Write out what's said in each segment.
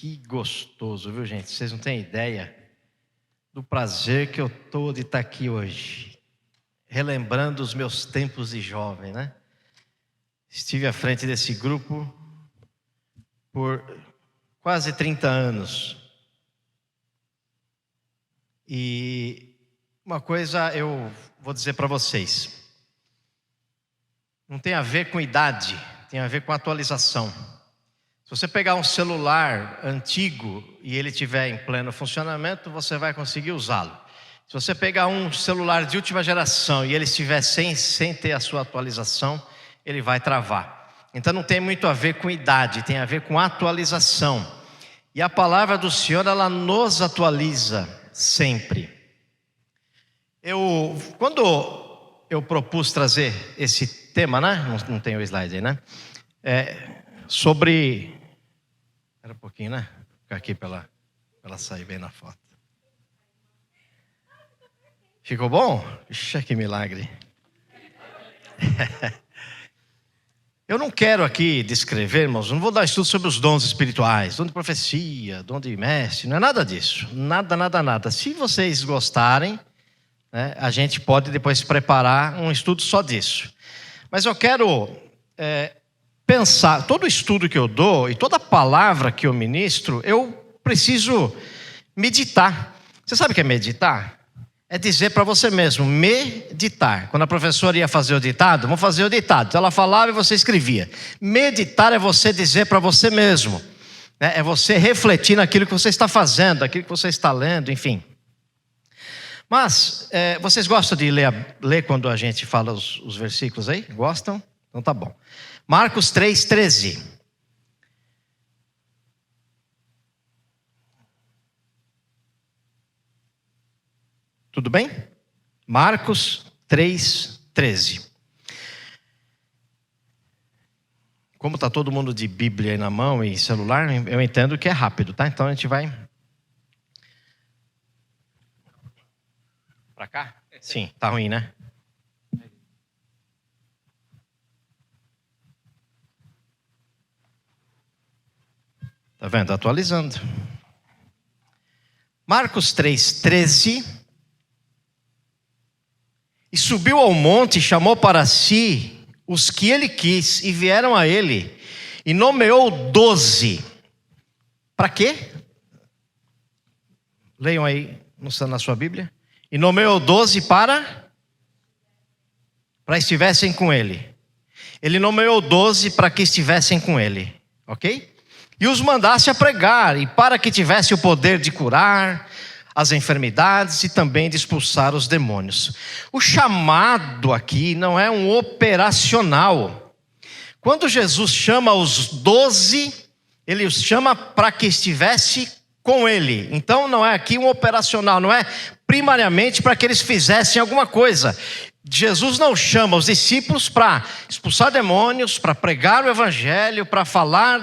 Que gostoso, viu, gente? Vocês não têm ideia do prazer que eu tô de estar aqui hoje, relembrando os meus tempos de jovem, né? Estive à frente desse grupo por quase 30 anos. E uma coisa eu vou dizer para vocês. Não tem a ver com idade, tem a ver com atualização. Se você pegar um celular antigo e ele estiver em pleno funcionamento, você vai conseguir usá-lo. Se você pegar um celular de última geração e ele estiver sem ter a sua atualização, ele vai travar. Então não tem muito a ver com idade, tem a ver com atualização. E a palavra do Senhor, ela nos atualiza sempre. Quando eu propus trazer esse tema, né? Não tem o slide aí, né? Sobre... Espera um pouquinho, né? Vou ficar aqui para ela sair bem na foto. Ficou bom? Ixi, que milagre. Eu não quero aqui descrever, irmãos, não vou dar estudo sobre os dons espirituais, dom de profecia, dom de mestre, não é nada disso. Nada. Se vocês gostarem, né, a gente pode depois preparar um estudo só disso. Mas eu quero pensar, todo estudo que eu dou e toda palavra que eu ministro, eu preciso meditar. Você sabe o que é meditar? É dizer para você mesmo, meditar. Quando a professora ia fazer o ditado, vamos fazer o ditado. Então ela falava e você escrevia. Meditar é você dizer para você mesmo. É você refletir naquilo que você está fazendo, aquilo que você está lendo, enfim. Mas, vocês gostam de ler quando a gente fala os versículos aí? Gostam? Então tá bom. Marcos 3:13. Tudo bem? Marcos 3:13. Como está todo mundo de Bíblia aí na mão e celular, eu entendo que é rápido, tá? Então a gente vai... Para cá? Sim, tá ruim, né? Tá vendo? Atualizando. Marcos 3:13. E subiu ao monte e chamou para si os que ele quis e vieram a ele. E nomeou 12. Para quê? Leiam aí na sua Bíblia. E nomeou 12 para estivessem com ele. Ele nomeou 12 para que estivessem com ele. Ok? E os mandasse a pregar, e para que tivesse o poder de curar as enfermidades e também de expulsar os demônios. O chamado aqui não é um operacional. Quando Jesus chama os 12, ele os chama para que estivesse com ele. Então não é aqui um operacional, não é primariamente para que eles fizessem alguma coisa. Jesus não chama os discípulos para expulsar demônios, para pregar o evangelho, para falar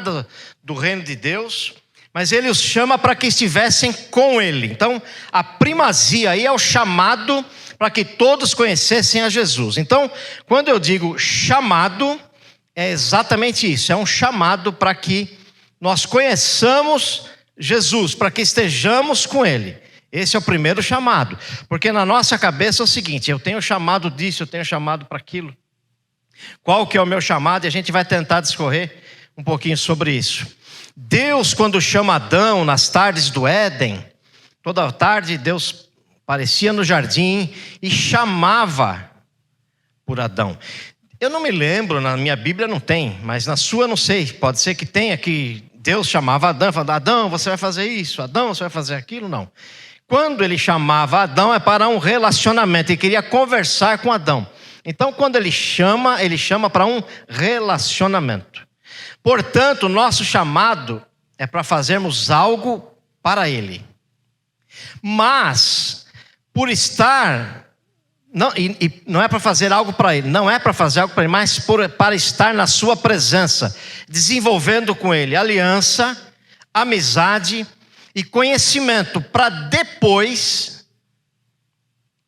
do reino de Deus, mas ele os chama para que estivessem com ele. Então a primazia aí é o chamado para que todos conhecessem a Jesus. Então quando eu digo chamado, é exatamente isso, é um chamado para que nós conheçamos Jesus, para que estejamos com ele. Esse é o primeiro chamado, porque na nossa cabeça é o seguinte: eu tenho chamado disso, eu tenho chamado para aquilo. Qual que é o meu chamado? E a gente vai tentar discorrer um pouquinho sobre isso. Deus, quando chama Adão nas tardes do Éden, toda tarde Deus aparecia no jardim e chamava por Adão. Eu não me lembro, na minha Bíblia não tem, mas na sua não sei, pode ser que tenha, que Deus chamava Adão, falava: Adão, você vai fazer isso, Adão, você vai fazer aquilo, não. Quando ele chamava Adão é para um relacionamento, ele queria conversar com Adão. Então quando ele chama para um relacionamento. Portanto, o nosso chamado é para fazermos algo para ele. Mas, por estar... não é para fazer algo para ele, não é para fazer algo para ele, mas para estar na sua presença, desenvolvendo com ele aliança, amizade e conhecimento, para depois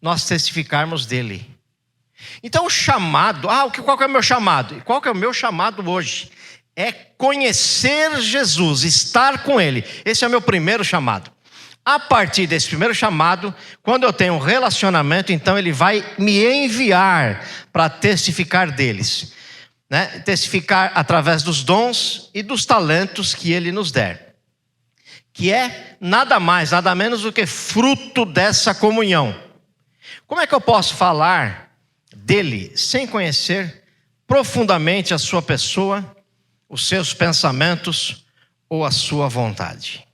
nós testificarmos dele. Então o chamado, qual que é o meu chamado? Qual que é o meu chamado hoje? é conhecer Jesus, estar com Ele. Esse é o meu primeiro chamado. A partir desse primeiro chamado, quando eu tenho um relacionamento, então Ele vai me enviar para testificar deles. Né? Testificar através dos dons e dos talentos que Ele nos der. Que é nada mais, nada menos do que fruto dessa comunhão. Como é que eu posso falar dele sem conhecer profundamente a sua pessoa, os seus pensamentos ou a sua vontade?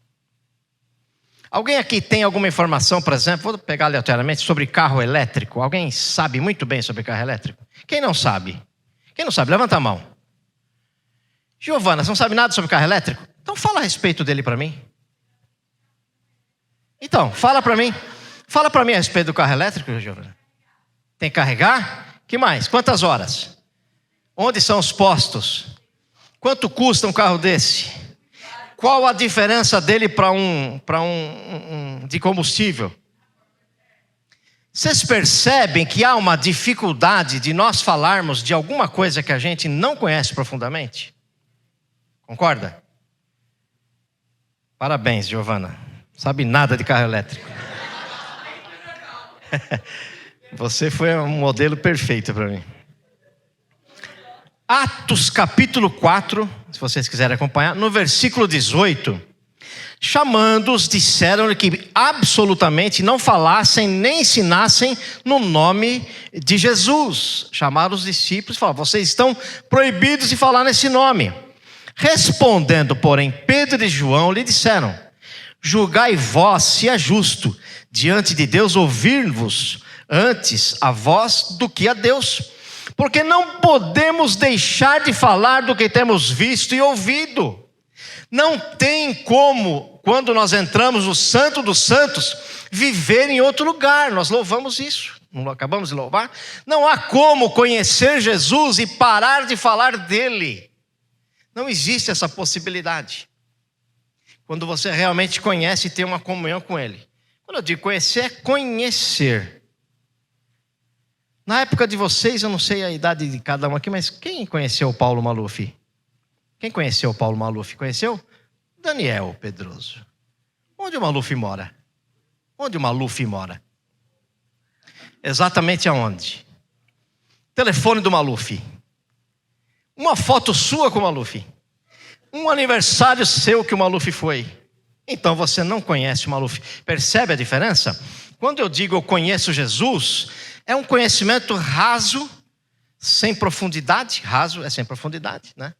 Alguém aqui tem alguma informação, por exemplo, vou pegar aleatoriamente, sobre carro elétrico? Alguém sabe muito bem sobre carro elétrico? Quem não sabe? Quem não sabe? Levanta a mão. Giovana, você não sabe nada sobre carro elétrico? Então fala a respeito dele para mim. Então, fala para mim. Fala para mim a respeito do carro elétrico, Giovana. Tem que carregar? Que mais? Quantas horas? Onde são os postos? Quanto custa um carro desse? Qual a diferença dele para um de combustível? Vocês percebem que há uma dificuldade de nós falarmos de alguma coisa que a gente não conhece profundamente? Concorda? Parabéns, Giovana. Sabe nada de carro elétrico. Você foi um modelo perfeito para mim. Atos capítulo 4, se vocês quiserem acompanhar, no versículo 18, chamando-os, disseram-lhe que absolutamente não falassem nem ensinassem no nome de Jesus. Chamaram os discípulos e falaram: vocês estão proibidos de falar nesse nome. Respondendo, porém, Pedro e João lhe disseram: julgai vós se é justo diante de Deus ouvir-vos antes a vós do que a Deus. Porque não podemos deixar de falar do que temos visto e ouvido. Não tem como, quando nós entramos no Santo dos Santos, viver em outro lugar. Nós louvamos isso, não acabamos de louvar? Não há como conhecer Jesus e parar de falar dele. Não existe essa possibilidade. Quando você realmente conhece e tem uma comunhão com ele. Quando eu digo conhecer, é conhecer. Na época de vocês, eu não sei a idade de cada um aqui, mas quem conheceu o Paulo Maluf? Quem conheceu o Paulo Maluf? Conheceu? Daniel Pedroso. Onde o Maluf mora? Onde o Maluf mora? Exatamente aonde? Telefone do Maluf. Uma foto sua com o Maluf. Um aniversário seu que o Maluf foi. Então você não conhece o Maluf. Percebe a diferença? Quando eu digo eu conheço Jesus, é um conhecimento raso, sem profundidade. Raso é sem profundidade, né?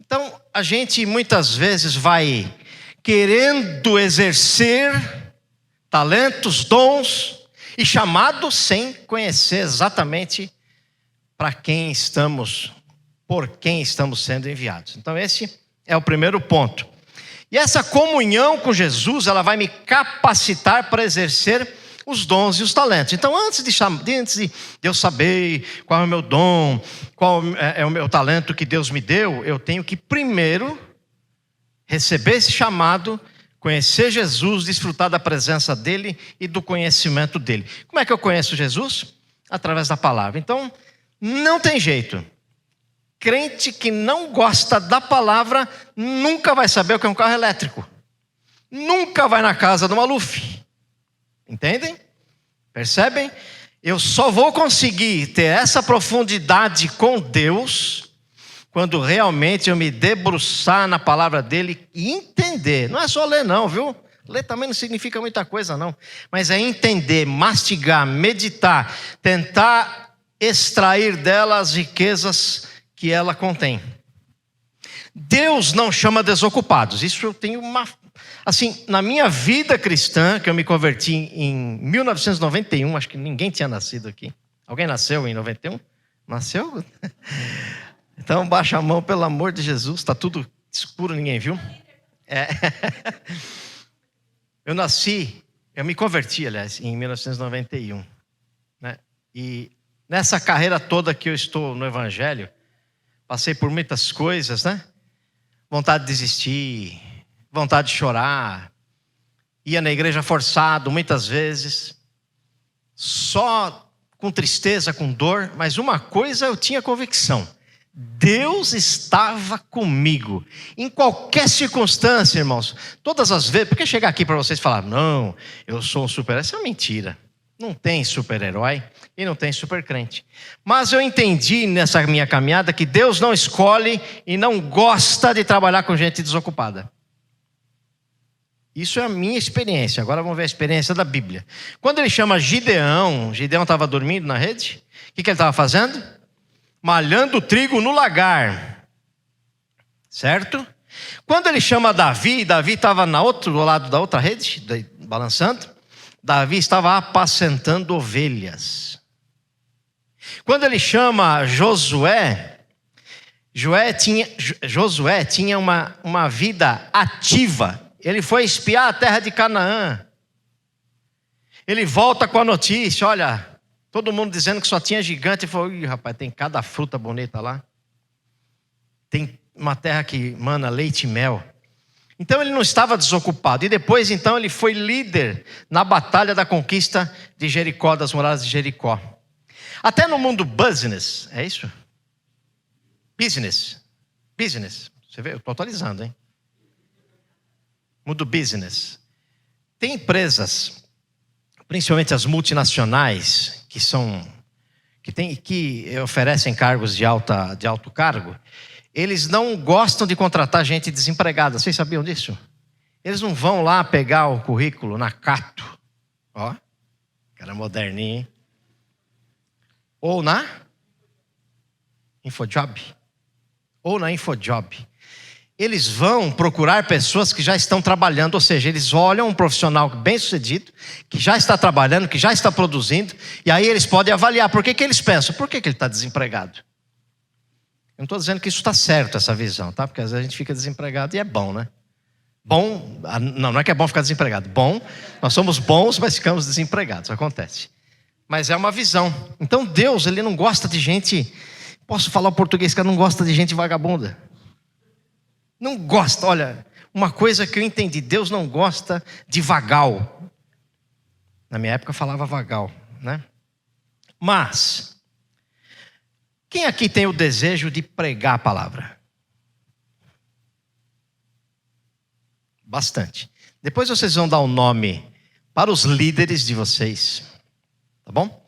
Então a gente muitas vezes vai querendo exercer talentos, dons e chamados sem conhecer exatamente para quem estamos, por quem estamos sendo enviados. Então esse é o primeiro ponto. E essa comunhão com Jesus, ela vai me capacitar para exercer os dons e os talentos. Então antes de eu saber qual é o meu dom, qual é o meu talento que Deus me deu, eu tenho que primeiro receber esse chamado, conhecer Jesus, desfrutar da presença dele e do conhecimento dele. Como é que eu conheço Jesus? Através da palavra. Então não tem jeito. Crente que não gosta da palavra nunca vai saber o que é um carro elétrico. Nunca vai na casa do Maluf. Entendem? Percebem? Eu só vou conseguir ter essa profundidade com Deus quando realmente eu me debruçar na palavra dele e entender. Não é só ler não, viu? Ler também não significa muita coisa não. Mas é entender, mastigar, meditar, tentar extrair dela as riquezas que ela contém. Deus não chama desocupados. Isso eu tenho assim, na minha vida cristã, que eu me converti em 1991, acho que ninguém tinha nascido aqui. Alguém nasceu em 91? Nasceu? Então baixa a mão, pelo amor de Jesus, está tudo escuro, ninguém viu? Eu me converti, aliás, em 1991. Né? E nessa carreira toda que eu estou no Evangelho, passei por muitas coisas, né? Vontade de desistir, vontade de chorar, ia na igreja forçado muitas vezes, só com tristeza, com dor, mas uma coisa eu tinha convicção: Deus estava comigo. Em qualquer circunstância, irmãos. Todas as vezes, porque chegar aqui para vocês e falar, não, eu sou um super-herói, isso é mentira. Não tem super-herói e não tem super-crente. Mas eu entendi nessa minha caminhada que Deus não escolhe e não gosta de trabalhar com gente desocupada. Isso é a minha experiência. Agora vamos ver a experiência da Bíblia. Quando ele chama Gideão estava dormindo na rede. O que ele estava fazendo? Malhando trigo no lagar. Certo? Quando ele chama Davi estava no outro lado da outra rede, balançando. Davi estava apacentando ovelhas. Quando ele chama Josué tinha uma vida ativa. Ele foi espiar a terra de Canaã. Ele volta com a notícia, olha, todo mundo dizendo que só tinha gigante. Ele falou, ih, rapaz, tem cada fruta bonita lá. Tem uma terra que mana leite e mel. Então ele não estava desocupado. E depois então ele foi líder na batalha da conquista de Jericó, das muralhas de Jericó. Até no mundo business, é isso? Business. Você vê, eu estou atualizando, hein? Mundo business. Tem empresas, principalmente as multinacionais, que oferecem cargos de alto cargo. Eles não gostam de contratar gente desempregada. Vocês sabiam disso? Eles não vão lá pegar o currículo na Cato. Ó, cara moderninho, hein? Ou na Infojob. Eles vão procurar pessoas que já estão trabalhando. Ou seja, eles olham um profissional bem sucedido, que já está trabalhando, que já está produzindo. E aí eles podem avaliar. Por que eles pensam? Por que ele está desempregado? Eu não estou dizendo que isso está certo, essa visão, tá? Porque às vezes a gente fica desempregado e é bom, né? Bom, não é que é bom ficar desempregado. Bom, nós somos bons, mas ficamos desempregados, acontece. Mas é uma visão. Então Deus, ele não gosta de gente, posso falar o português, que não gosta de gente vagabunda. Não gosta, olha, uma coisa que eu entendi, Deus não gosta de vagal. Na minha época eu falava vagal, né? Mas quem aqui tem o desejo de pregar a palavra? Bastante. Depois vocês vão dar um nome para os líderes de vocês, tá bom?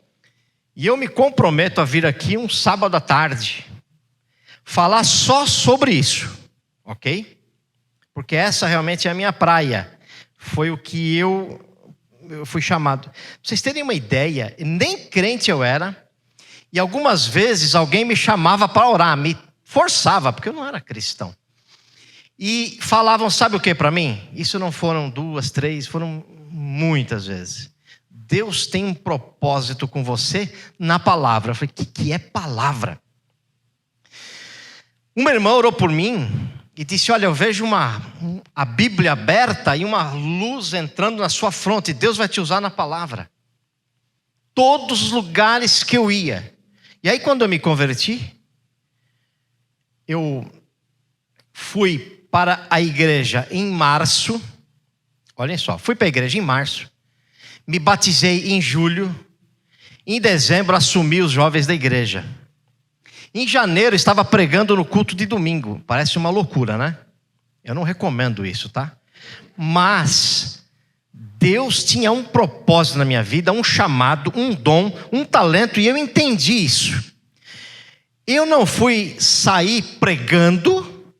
E eu me comprometo a vir aqui um sábado à tarde, falar só sobre isso, ok? Porque essa realmente é a minha praia. Foi o que eu fui chamado. Pra vocês terem uma ideia, nem crente eu era. E algumas vezes alguém me chamava para orar, me forçava, porque eu não era cristão. E falavam, sabe o que para mim? Isso não foram 2, 3, foram muitas vezes. Deus tem um propósito com você na palavra. Eu falei, o que é palavra? Uma irmã orou por mim e disse, olha, eu vejo a Bíblia aberta e uma luz entrando na sua fronte. Deus vai te usar na palavra. Todos os lugares que eu ia. E aí quando eu me converti, eu fui para a igreja em março. Olhem só, fui para a igreja em março. Me batizei em julho. Em dezembro assumi os jovens da igreja. Em janeiro estava pregando no culto de domingo. Parece uma loucura, né? Eu não recomendo isso, tá? Mas Deus tinha um propósito na minha vida, um chamado, um dom, um talento, e eu entendi isso. Eu não fui sair pregando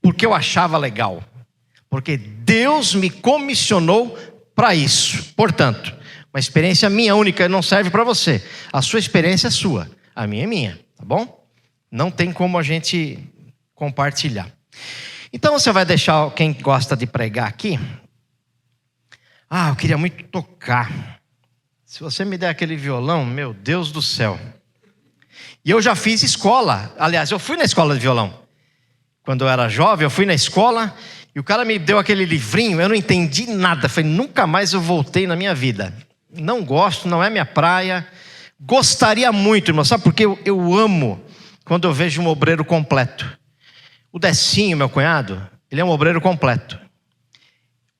porque eu achava legal, porque Deus me comissionou para isso. Portanto, uma experiência minha única não serve para você. A sua experiência é sua, a minha é minha, tá bom? Não tem como a gente compartilhar. Então você vai deixar quem gosta de pregar aqui. Ah, eu queria muito tocar. Se você me der aquele violão, meu Deus do céu. E eu já fiz escola. Aliás, eu fui na escola de violão. Quando eu era jovem, eu fui na escola e o cara me deu aquele livrinho, eu não entendi nada. Falei, nunca mais eu voltei na minha vida. Não gosto, não é minha praia. Gostaria muito, irmão. Sabe por quê? Eu amo quando eu vejo um obreiro completo. O Decinho, meu cunhado, ele é um obreiro completo.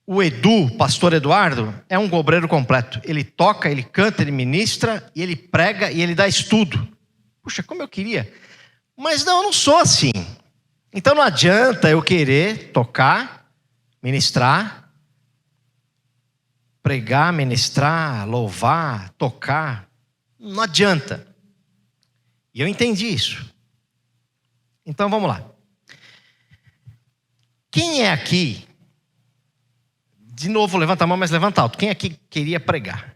O Edu, pastor Eduardo, é um obreiro completo. Ele toca, ele canta, ele ministra, e ele prega e ele dá estudo. Puxa, como eu queria Mas não, eu não sou assim. Então não adianta eu querer tocar, ministrar, pregar, ministrar, louvar, tocar. Não adianta. E eu entendi isso. Então vamos lá. Quem é aqui? De novo, levanta a mão, mas levanta alto. Quem aqui queria pregar?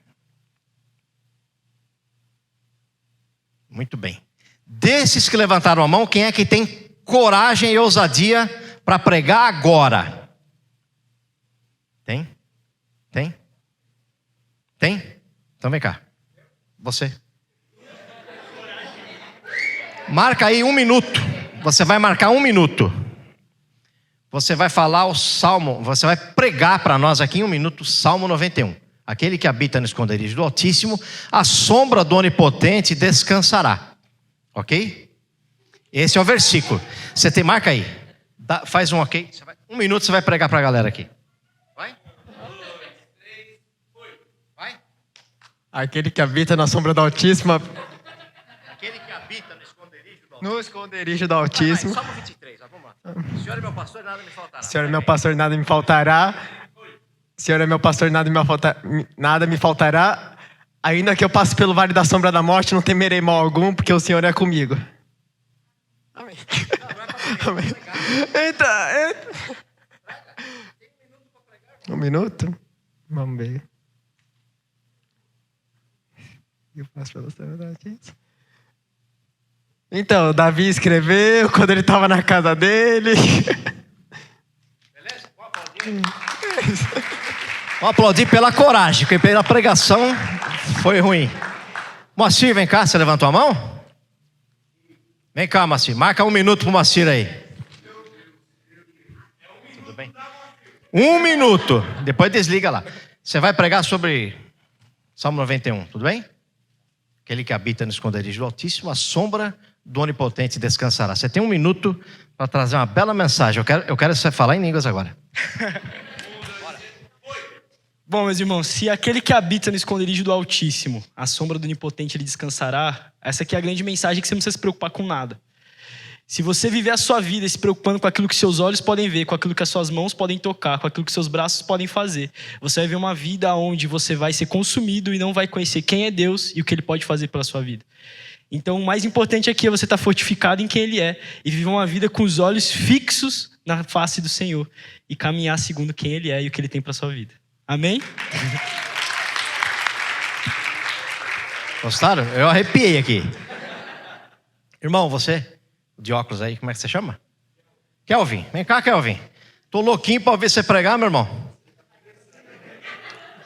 Muito bem. Desses que levantaram a mão, quem é que tem coragem e ousadia para pregar agora? Tem? Tem? Tem? Então vem cá. Você. Marca aí 1 minuto. Você vai marcar 1 minuto. Você vai falar o Salmo, você vai pregar para nós aqui em 1 minuto, Salmo 91. Aquele que habita no esconderijo do Altíssimo, a sombra do Onipotente descansará. Ok? Esse é o versículo. Você tem, marca aí. Faz um ok. 1 minuto você vai pregar para a galera aqui. Vai? Vai? Aquele que habita na sombra do Altíssimo. Aquele que habita no esconderijo do Altíssimo. No esconderijo do Altíssimo. Salmo 23, vamos lá. O Senhor é meu pastor, nada me faltará. Senhor é meu pastor, nada me faltará. Senhor é meu pastor, nada me faltará. Ainda que eu passe pelo vale da sombra da morte, não temerei mal algum, porque o Senhor é comigo. Amém. Amém. Eita. 1 minuto? Vamos ver. Eu passo pela sombra da morte. Então, Davi escreveu quando ele estava na casa dele. Beleza? Vamos aplaudir pela coragem, porque pela pregação foi ruim. Moacir, vem cá, você levantou a mão? Vem cá, Moacir, marca 1 minuto pro Moacir aí. Tudo bem? 1 minuto, depois desliga lá. Você vai pregar sobre Salmo 91, tudo bem? Aquele que habita no esconderijo do Altíssimo, a sombra do Onipotente descansará. Você tem 1 minuto para trazer uma bela mensagem. Eu quero você falar em línguas agora. Bom, meus irmãos, se aquele que habita no esconderijo do Altíssimo, a sombra do Onipotente, ele descansará, essa aqui é a grande mensagem, que você não precisa se preocupar com nada. Se você viver a sua vida se preocupando com aquilo que seus olhos podem ver, com aquilo que as suas mãos podem tocar, com aquilo que seus braços podem fazer, você vai ver uma vida onde você vai ser consumido e não vai conhecer quem é Deus e o que Ele pode fazer pela sua vida. Então, o mais importante aqui é você estar fortificado em quem Ele é e viver uma vida com os olhos fixos na face do Senhor e caminhar segundo quem Ele é e o que Ele tem para a sua vida. Amém? Gostaram? Eu arrepiei aqui. Irmão, você, de óculos aí, como é que você chama? Kelvin, vem cá, Kelvin. Tô louquinho para ouvir você pregar, meu irmão.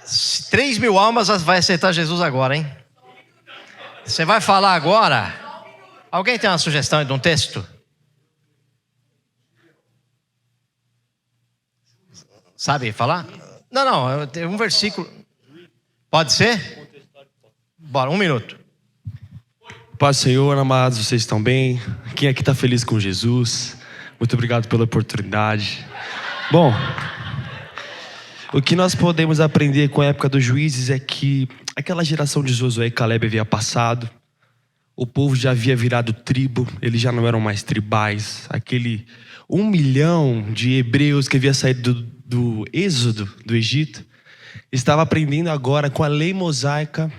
3.000 almas vai aceitar Jesus agora, hein? Você vai falar agora? Alguém tem uma sugestão de um texto? Sabe falar? Não, tem um versículo. Pode ser? Bora, 1 minuto. Paz do Senhor, amados, vocês estão bem? Quem aqui está feliz com Jesus? Muito obrigado pela oportunidade. Bom, o que nós podemos aprender com a época dos juízes é que aquela geração de Josué e Caleb havia passado, o povo já havia virado tribo, eles já não eram mais tribais. Aquele 1 milhão de hebreus que havia saído do êxodo do Egito, estava aprendendo agora com a lei mosaica,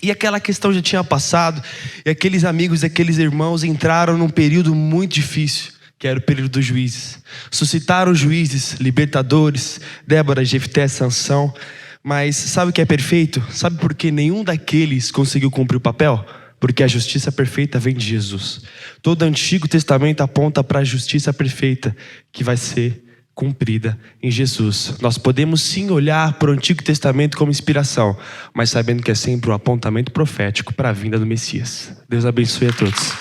e aquela questão já tinha passado, e aqueles amigos, aqueles irmãos entraram num período muito difícil, que era o período dos juízes. Suscitaram juízes, libertadores, Débora, Jefté, Sansão. Mas sabe o que é perfeito? Sabe por que nenhum daqueles conseguiu cumprir o papel? Porque a justiça perfeita vem de Jesus. Todo o Antigo Testamento aponta para a justiça perfeita que vai ser cumprida em Jesus. Nós podemos sim olhar para o Antigo Testamento como inspiração, mas sabendo que é sempre um apontamento profético para a vinda do Messias. Deus abençoe a todos.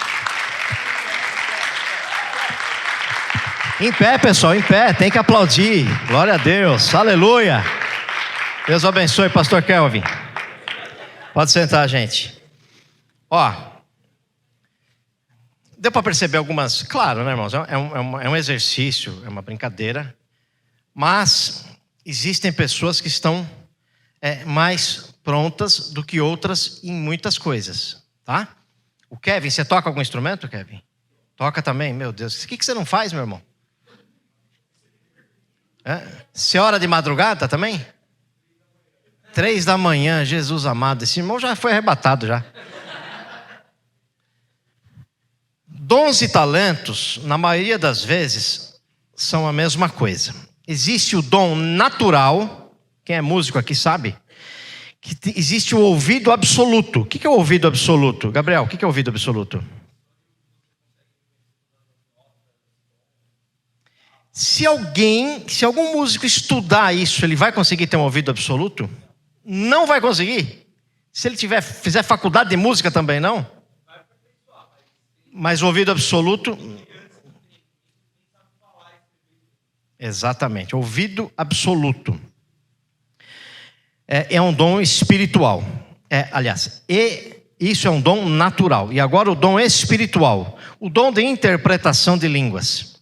Em pé, pessoal, em pé, tem que aplaudir. Glória a Deus, aleluia. Deus abençoe, pastor Kelvin. Pode sentar, gente. Ó, deu para perceber algumas... Claro, né, irmãos? É um exercício, é uma brincadeira. Mas existem pessoas que estão mais prontas do que outras em muitas coisas, tá? O Kevin, você toca algum instrumento, Kevin? Toca também? Meu Deus. O que você não faz, meu irmão? Você ora de madrugada também? 3 da manhã, Jesus amado. Esse irmão já foi arrebatado já. Dons e talentos, na maioria das vezes, são a mesma coisa. Existe o dom natural, quem é músico aqui sabe, que existe o ouvido absoluto. O que é o ouvido absoluto? Gabriel, o que é o ouvido absoluto? Se algum músico estudar isso, ele vai conseguir ter um ouvido absoluto? Não vai conseguir. Se ele fizer faculdade de música também não. Mas o ouvido absoluto... Exatamente, ouvido absoluto. É um dom espiritual. Isso é um dom natural. E agora o dom espiritual. O dom de interpretação de línguas.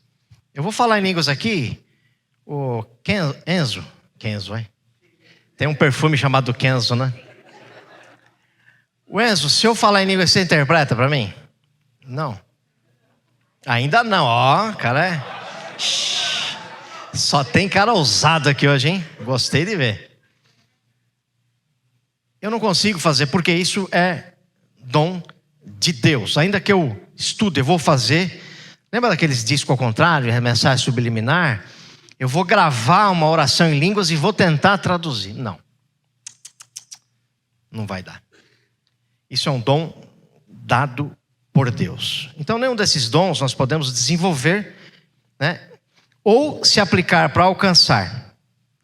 Eu vou falar em línguas aqui. O Kenzo, tem um perfume chamado Kenzo, né? O Enzo, se eu falar em línguas, você interpreta para mim? Não. Ainda não, ó, cara Só tem cara ousado aqui hoje, hein? Gostei de ver. Eu não consigo fazer, porque isso é dom de Deus. Ainda que eu estude, eu vou fazer. Lembra daqueles discos ao contrário, mensagem subliminar? Eu vou gravar uma oração em línguas e vou tentar traduzir. Não vai dar. Isso é um dom dado por Deus. Então, nenhum desses dons nós podemos desenvolver, né? Ou se aplicar para alcançar.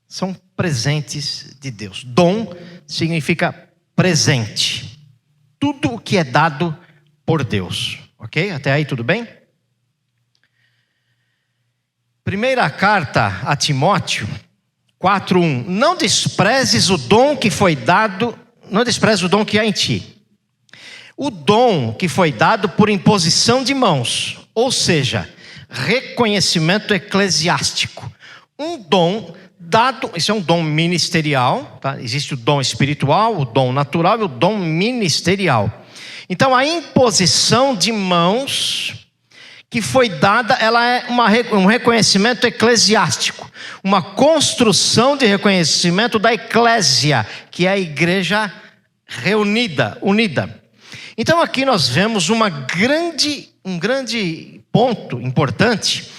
São presentes de Deus. Dom significa presente. Tudo o que é dado por Deus. Ok? Até aí tudo bem? Primeira carta a Timóteo 4:1. Não desprezes o dom que foi dado, não desprezes o dom que há em ti. O dom que foi dado por imposição de mãos, ou seja, reconhecimento eclesiástico. Um dom dado, isso é um dom ministerial, tá? Existe o dom espiritual, o dom natural e o dom ministerial. Então a imposição de mãos que foi dada, ela é um reconhecimento eclesiástico, uma construção de reconhecimento da eclésia, que é a igreja reunida, unida. Então aqui nós vemos um grande ponto importante,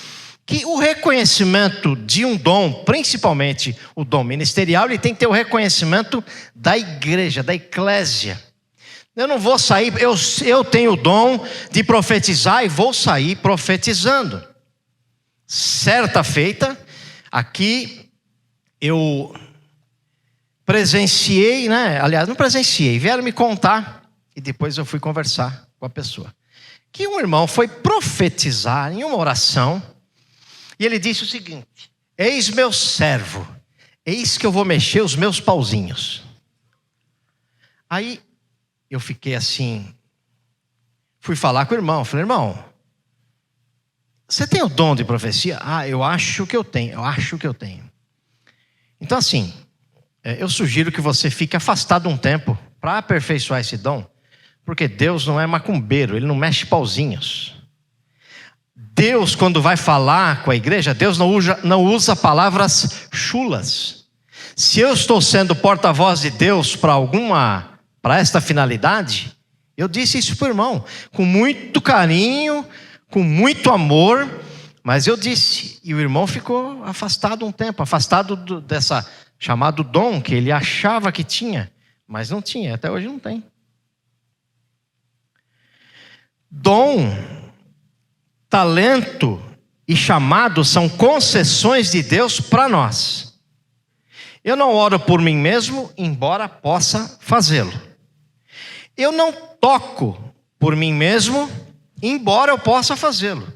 que o reconhecimento de um dom, principalmente o dom ministerial, ele tem que ter o reconhecimento da igreja, da eclésia. Eu não vou sair, eu tenho o dom de profetizar e vou sair profetizando. Certa feita, aqui eu presenciei, né? Aliás, não presenciei, vieram me contar e depois eu fui conversar com a pessoa. Que um irmão foi profetizar em uma oração e ele disse o seguinte: eis meu servo, eis que eu vou mexer os meus pauzinhos. Aí eu fiquei assim, fui falar com o irmão, falei: irmão, você tem o dom de profecia? Eu acho que eu tenho, Então assim, eu sugiro que você fique afastado um tempo para aperfeiçoar esse dom, porque Deus não é macumbeiro, Ele não mexe pauzinhos. Deus, quando vai falar com a igreja, Deus não usa palavras chulas. Se eu estou sendo porta-voz de Deus para esta finalidade, eu disse isso para o irmão, com muito carinho, com muito amor, mas eu disse, e o irmão ficou afastado um tempo, afastado dessa chamado dom que ele achava que tinha, mas não tinha, até hoje não tem. Dom, talento e chamado são concessões de Deus para nós. Eu não oro por mim mesmo, embora possa fazê-lo. Eu não toco por mim mesmo, embora eu possa fazê-lo.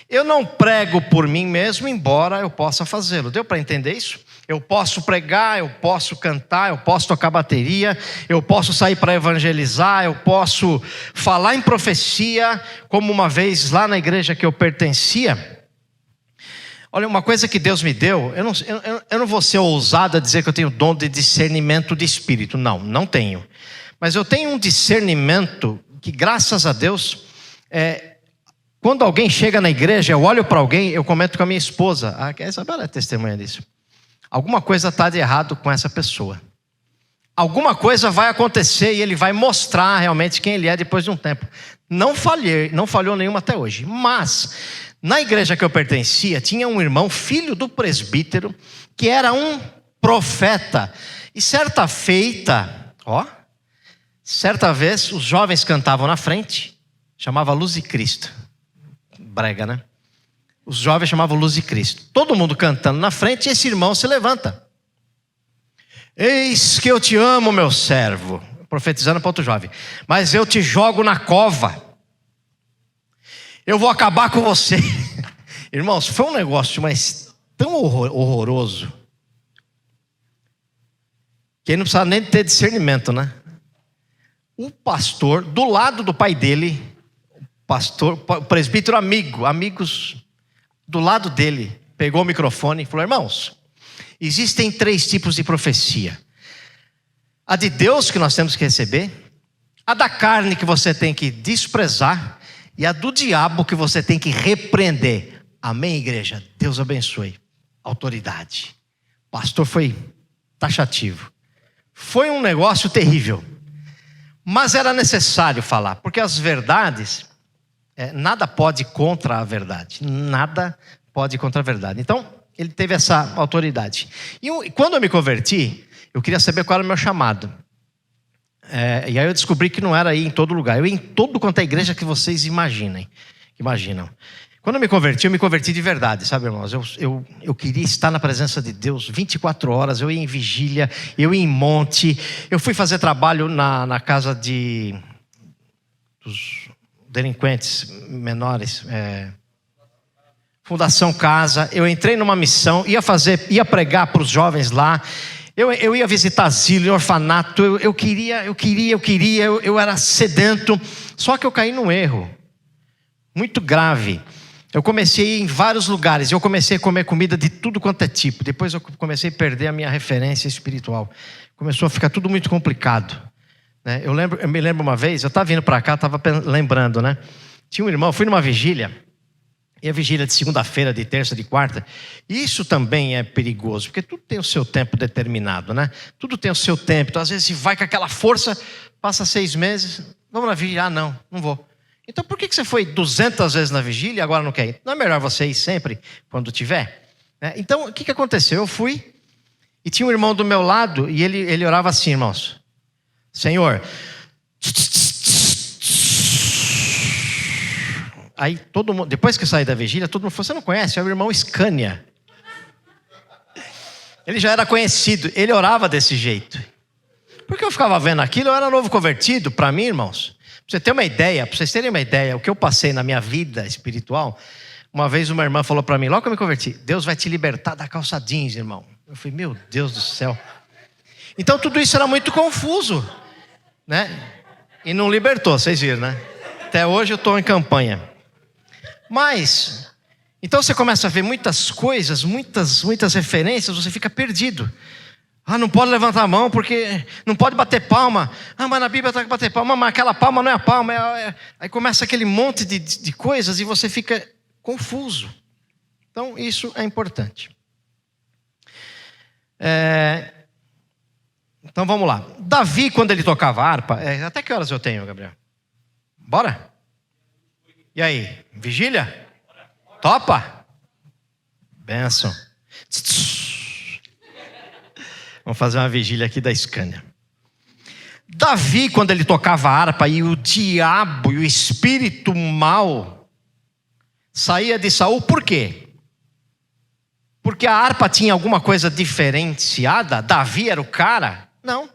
Eu não prego por mim mesmo, embora eu possa fazê-lo. Deu para entender isso? Eu posso pregar, eu posso cantar, eu posso tocar bateria, eu posso sair para evangelizar, eu posso falar em profecia, como uma vez lá na igreja que eu pertencia. Olha, uma coisa que Deus me deu, eu não vou ser ousado a dizer que eu tenho dom de discernimento de espírito. Não tenho. Mas eu tenho um discernimento que, graças a Deus, Quando alguém chega na igreja, eu olho para alguém, eu comento com a minha esposa. A Isabela é testemunha disso. Alguma coisa está de errado com essa pessoa. Alguma coisa vai acontecer e ele vai mostrar realmente quem ele é depois de um tempo. Não falhou nenhuma até hoje. Mas, na igreja que eu pertencia, tinha um irmão, filho do presbítero, que era um profeta. E certa vez, os jovens cantavam na frente, chamava Luz de Cristo. Brega, né? Os jovens chamavam Luz de Cristo. Todo mundo cantando na frente e esse irmão se levanta. Eis que eu te amo, meu servo. Profetizando para outro jovem. Mas eu te jogo na cova. Eu vou acabar com você. Irmãos, foi um negócio mas tão horroroso. Que ele não precisava nem ter discernimento, né? O pastor, do lado do pai dele, o presbítero amigos, do lado dele, pegou o microfone e falou: irmãos, existem 3 tipos de profecia. A de Deus que nós temos que receber, a da carne que você tem que desprezar e a do diabo que você tem que repreender. Amém, igreja? Deus abençoe. Autoridade. O pastor foi taxativo. Foi um negócio terrível. Mas era necessário falar, porque as verdades, nada pode contra a verdade. Nada pode contra a verdade. Então, ele teve essa autoridade. E quando eu me converti, eu queria saber qual era o meu chamado. E aí eu descobri que não era ir em todo lugar. Eu ia em todo quanto é igreja que vocês imaginam. Quando eu me converti de verdade, sabe, irmãos? Eu queria estar na presença de Deus 24 horas. Eu ia em vigília, eu ia em monte. Eu fui fazer trabalho na casa dos delinquentes menores, Fundação Casa. Eu entrei numa missão, ia pregar para os jovens lá. Eu ia visitar asilo e orfanato. Eu queria. Eu era sedento. Só que eu caí num erro muito grave. Eu comecei a ir em vários lugares. Eu comecei a comer comida de tudo quanto é tipo. Depois eu comecei a perder a minha referência espiritual. Começou a ficar tudo muito complicado, né? Eu me lembro uma vez, eu estava vindo para cá, estava lembrando, né? Tinha um irmão, fui numa vigília. E a vigília de segunda-feira, de terça, de quarta. Isso também é perigoso, porque tudo tem o seu tempo determinado, né? Tudo tem o seu tempo. Então, às vezes, você vai com aquela força, passa 6 meses, vamos na vigília. Não vou. Então, por que você foi 200 vezes na vigília e agora não quer ir? Não é melhor você ir sempre, quando tiver? Então, o que aconteceu? Eu fui, e tinha um irmão do meu lado, e ele orava assim, irmãos. Senhor... Aí todo mundo, depois que eu saí da vigília, todo mundo falou: você não conhece? É o irmão Scania. Ele já era conhecido, ele orava desse jeito. Porque eu ficava vendo aquilo, eu era novo convertido. Para mim, irmãos, pra vocês terem uma ideia, o que eu passei na minha vida espiritual. Uma vez uma irmã falou para mim, logo que eu me converti: Deus vai te libertar da calça jeans, irmão. Eu falei: meu Deus do céu. Então tudo isso era muito confuso, né? E não libertou, vocês viram, né? Até hoje eu estou em campanha. Mas, então você começa a ver muitas coisas, muitas referências, você fica perdido. Não pode levantar a mão porque não pode bater palma. Mas na Bíblia está que bater palma, mas aquela palma não é a palma. Aí começa aquele monte de coisas e você fica confuso. Então isso é importante. Então vamos lá. Davi, quando ele tocava harpa, até que horas eu tenho, Gabriel? Bora? E aí, vigília? Topa? Benção. Vamos fazer uma vigília aqui da Scania. Davi, quando ele tocava harpa, e o diabo e o espírito mau saía de Saul, por quê? Porque a harpa tinha alguma coisa diferenciada? Davi era o cara? Não.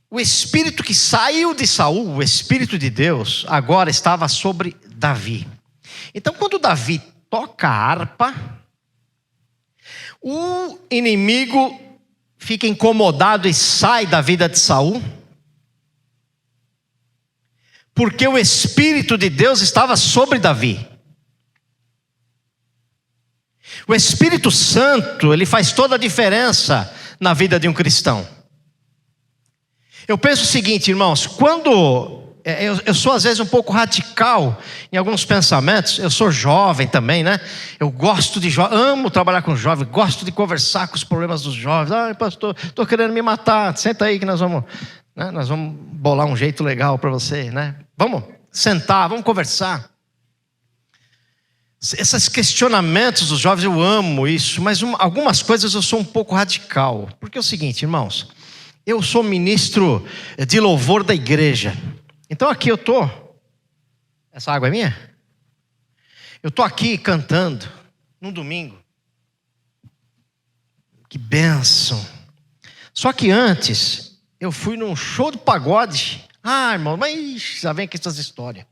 O espírito que saiu de Saul, o espírito de Deus, agora estava sobre Davi. Então, quando Davi toca a harpa, o inimigo fica incomodado e sai da vida de Saul, porque o espírito de Deus estava sobre Davi. O Espírito Santo, ele faz toda a diferença na vida de um cristão. Eu penso o seguinte, irmãos, quando eu sou às vezes um pouco radical em alguns pensamentos. Eu sou jovem também, né? Eu gosto de jovem, amo trabalhar com jovens, gosto de conversar com os problemas dos jovens. Ai, pastor, estou querendo me matar. Senta aí que nós vamos bolar um jeito legal para você, né? Vamos sentar, vamos conversar. Esses questionamentos dos jovens, eu amo isso, mas algumas coisas eu sou um pouco radical. Porque é o seguinte, irmãos, eu sou ministro de louvor da igreja. Então aqui eu tô. Essa água é minha? Eu tô aqui cantando num domingo. Que bênção. Só que antes eu fui num show de pagode. Ah, irmão, mas já vem aqui essas histórias.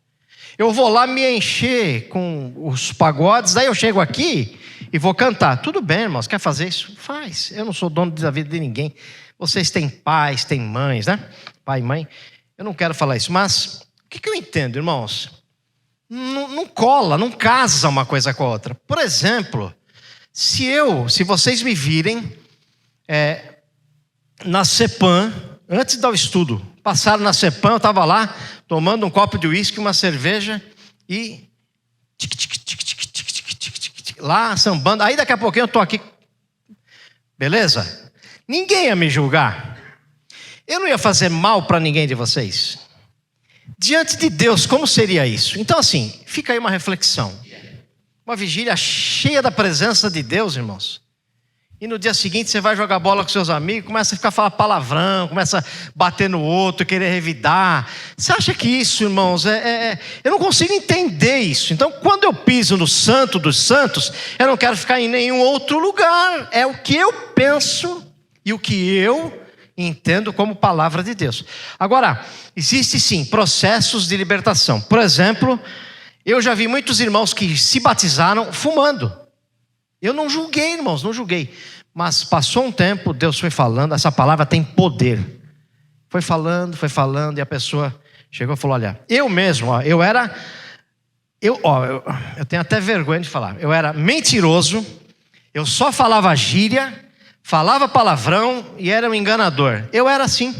Eu vou lá me encher com os pagodes, daí eu chego aqui e vou cantar. Tudo bem, irmãos, quer fazer isso? Faz. Eu não sou dono da vida de ninguém. Vocês têm pais, têm mães, né? Pai e mãe. Eu não quero falar isso, mas o que eu entendo, irmãos? Não cola, não casa uma coisa com a outra. Por exemplo, se vocês me virem na CEPAM, antes de dar o estudo, passaram na CEPAM, eu estava lá, tomando um copo de uísque, uma cerveja e lá sambando. Aí daqui a pouquinho eu estou aqui, beleza? Ninguém ia me julgar. Eu não ia fazer mal para ninguém de vocês. Diante de Deus, como seria isso? Então assim, fica aí uma reflexão. Uma vigília cheia da presença de Deus, irmãos. E no dia seguinte você vai jogar bola com seus amigos, começa a ficar falando palavrão, começa a bater no outro, querer revidar. Você acha que isso, irmãos, eu não consigo entender isso. Então, quando eu piso no Santo dos Santos, eu não quero ficar em nenhum outro lugar. É o que eu penso e o que eu entendo como palavra de Deus. Agora, existe sim processos de libertação. Por exemplo, eu já vi muitos irmãos que se batizaram fumando. Eu não julguei, irmãos, não julguei. Mas passou um tempo, Deus foi falando, essa palavra tem poder. Foi falando, e a pessoa chegou e falou: olha, eu mesmo, eu tenho até vergonha de falar. Eu era mentiroso, eu só falava gíria, falava palavrão e era um enganador. Eu era assim.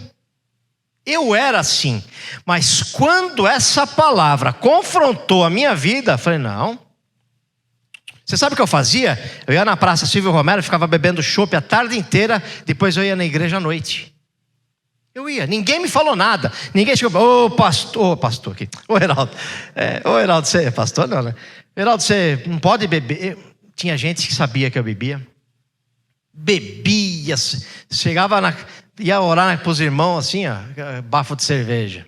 Mas quando essa palavra confrontou a minha vida, eu falei: não. Você sabe o que eu fazia? Eu ia na Praça Silvio Romero, ficava bebendo chopp a tarde inteira, depois eu ia na igreja à noite. Eu ia, ninguém me falou nada. Ninguém chegou: ô pastor aqui. Ô Heraldo, você é pastor? Não, né? Heraldo, você não pode beber. Tinha gente que sabia que eu bebia. Bebia, ia orar para os irmãos assim, ó, bafo de cerveja.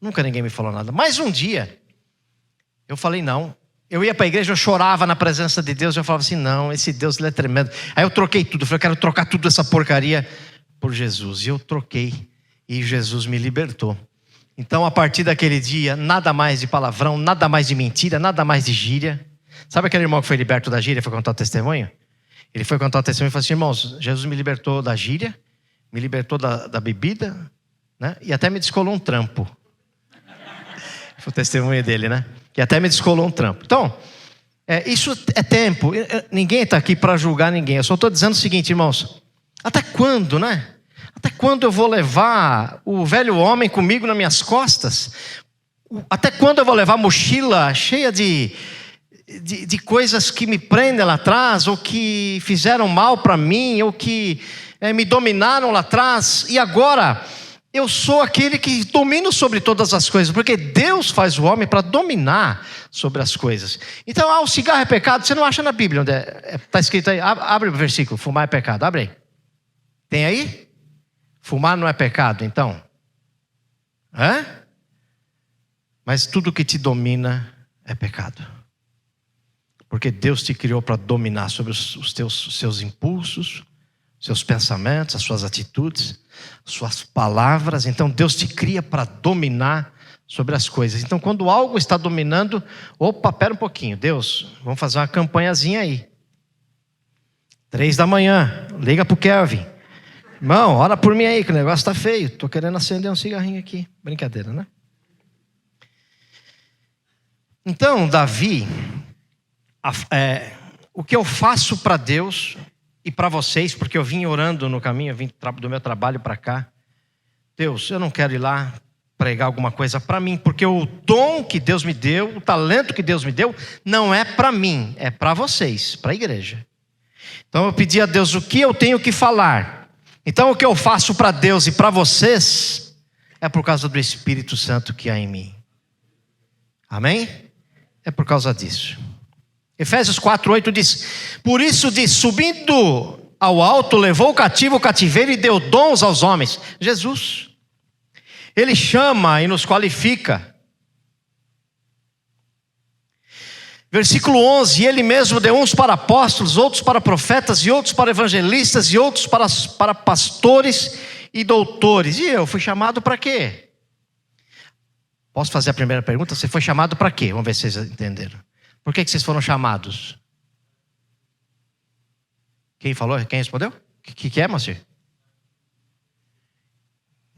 Nunca ninguém me falou nada. Mas um dia, eu falei: não. Eu ia para a igreja, eu chorava na presença de Deus. Eu falava assim: não, esse Deus ele é tremendo. Aí eu troquei tudo, eu falei: eu quero trocar tudo essa porcaria por Jesus. E eu troquei, e Jesus me libertou. Então a partir daquele dia, nada mais de palavrão, nada mais de mentira, nada mais de gíria. Sabe aquele irmão que foi liberto da gíria, foi contar o testemunho? Ele foi contar o testemunho e falou assim: irmãos, Jesus me libertou da gíria, me libertou da bebida, né? E até me descolou um trampo. Foi o testemunho dele, né? Que até me descolou um trampo. Então, isso é tempo. Ninguém está aqui para julgar ninguém. Eu só estou dizendo o seguinte, irmãos: até quando, né? Até quando eu vou levar o velho homem comigo nas minhas costas? Até quando eu vou levar a mochila cheia de coisas que me prendem lá atrás, ou que fizeram mal para mim, ou que me dominaram lá atrás, e agora eu sou aquele que domino sobre todas as coisas, porque Deus faz o homem para dominar sobre as coisas. Então, o cigarro é pecado, você não acha na Bíblia onde está escrito aí? Abre o versículo: fumar é pecado, abre aí. Tem aí? Fumar não é pecado, então? Mas tudo que te domina é pecado. Porque Deus te criou para dominar sobre os seus impulsos, seus pensamentos, as suas atitudes, suas palavras. Então Deus te cria para dominar sobre as coisas. Então quando algo está dominando, opa, pera um pouquinho, Deus, vamos fazer uma campanhazinha aí. 3 da manhã, liga pro Kelvin: irmão, ora por mim aí que o negócio está feio, estou querendo acender um cigarrinho aqui. Brincadeira, né? Então Davi, o que eu faço para Deus e para vocês, porque eu vim orando no caminho, eu vim do meu trabalho para cá: Deus, eu não quero ir lá pregar alguma coisa para mim, porque o dom que Deus me deu, o talento que Deus me deu, não é para mim, é para vocês, para a igreja. Então eu pedi a Deus o que eu tenho que falar. Então o que eu faço para Deus e para vocês é por causa do Espírito Santo que há em mim. Amém? É por causa disso. Efésios 4:8 diz: por isso diz, subindo ao alto, levou o cativo o cativeiro e deu dons aos homens. Jesus. Ele chama e nos qualifica. Versículo 11: ele mesmo deu uns para apóstolos, outros para profetas, e outros para evangelistas, e outros para pastores e doutores. E eu fui chamado para quê? Posso fazer a primeira pergunta? Você foi chamado para quê? Vamos ver se vocês entenderam. Por que vocês foram chamados? Quem falou? Quem respondeu? O que é, Moacir?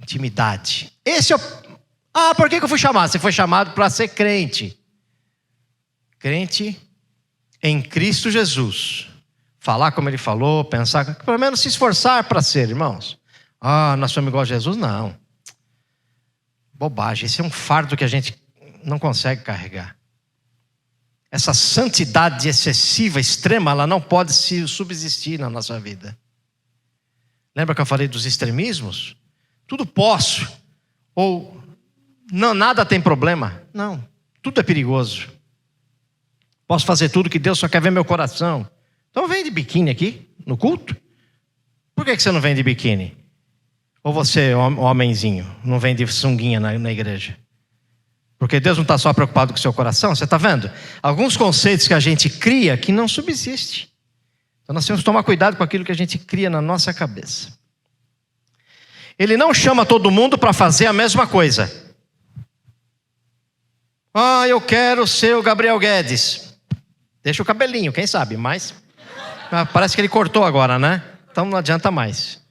Intimidade. Esse é o... por que eu fui chamado? Você foi chamado para ser crente. Crente em Cristo Jesus. Falar como Ele falou, pensar, pelo menos se esforçar para ser, irmãos. Nós somos igual a Jesus? Não. Bobagem. Esse é um fardo que a gente não consegue carregar. Essa santidade excessiva, extrema, ela não pode se subsistir na nossa vida. Lembra que eu falei dos extremismos? Tudo posso, ou não, nada tem problema. Não, tudo é perigoso. Posso fazer tudo que Deus só quer ver meu coração. Então vem de biquíni aqui, no culto. Por que você não vem de biquíni? Ou você, homenzinho, não vem de sunguinha na igreja? Porque Deus não está só preocupado com o seu coração, você está vendo? Alguns conceitos que a gente cria que não subsistem. Então nós temos que tomar cuidado com aquilo que a gente cria na nossa cabeça. Ele não chama todo mundo para fazer a mesma coisa. Eu quero ser o Gabriel Guedes. Deixa o cabelinho, quem sabe, mas parece que ele cortou agora, né? Então não adianta mais.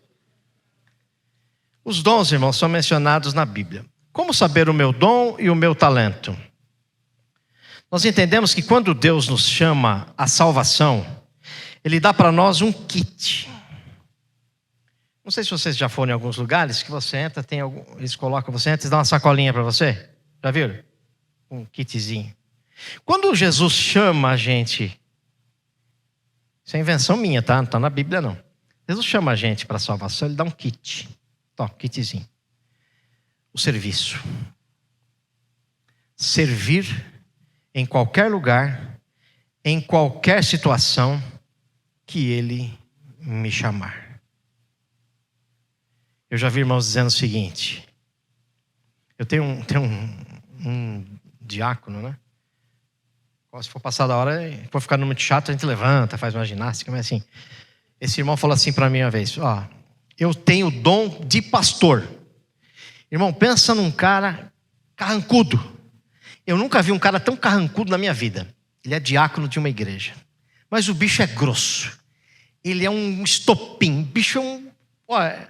Os dons, irmãos, são mencionados na Bíblia. Como saber o meu dom e o meu talento? Nós entendemos que quando Deus nos chama à salvação, Ele dá para nós um kit. Não sei se vocês já foram em alguns lugares que você entra, eles colocam, você entra e dá uma sacolinha para você. Já viram? Um kitzinho. Quando Jesus chama a gente, isso é invenção minha, tá? Não está na Bíblia não. Jesus chama a gente para a salvação, Ele dá um kit. Kitzinho. O serviço. Servir em qualquer lugar, em qualquer situação que Ele me chamar. Eu já vi irmãos dizendo o seguinte. Eu tenho um diácono, né? Se for passar da hora, for ficar muito chato, a gente levanta, faz uma ginástica, mas assim. Esse irmão falou assim para mim uma vez: eu tenho o dom de pastor. Irmão, pensa num cara carrancudo. Eu nunca vi um cara tão carrancudo na minha vida. Ele é diácono de uma igreja. Mas o bicho é grosso. Ele é um estopim. O bicho é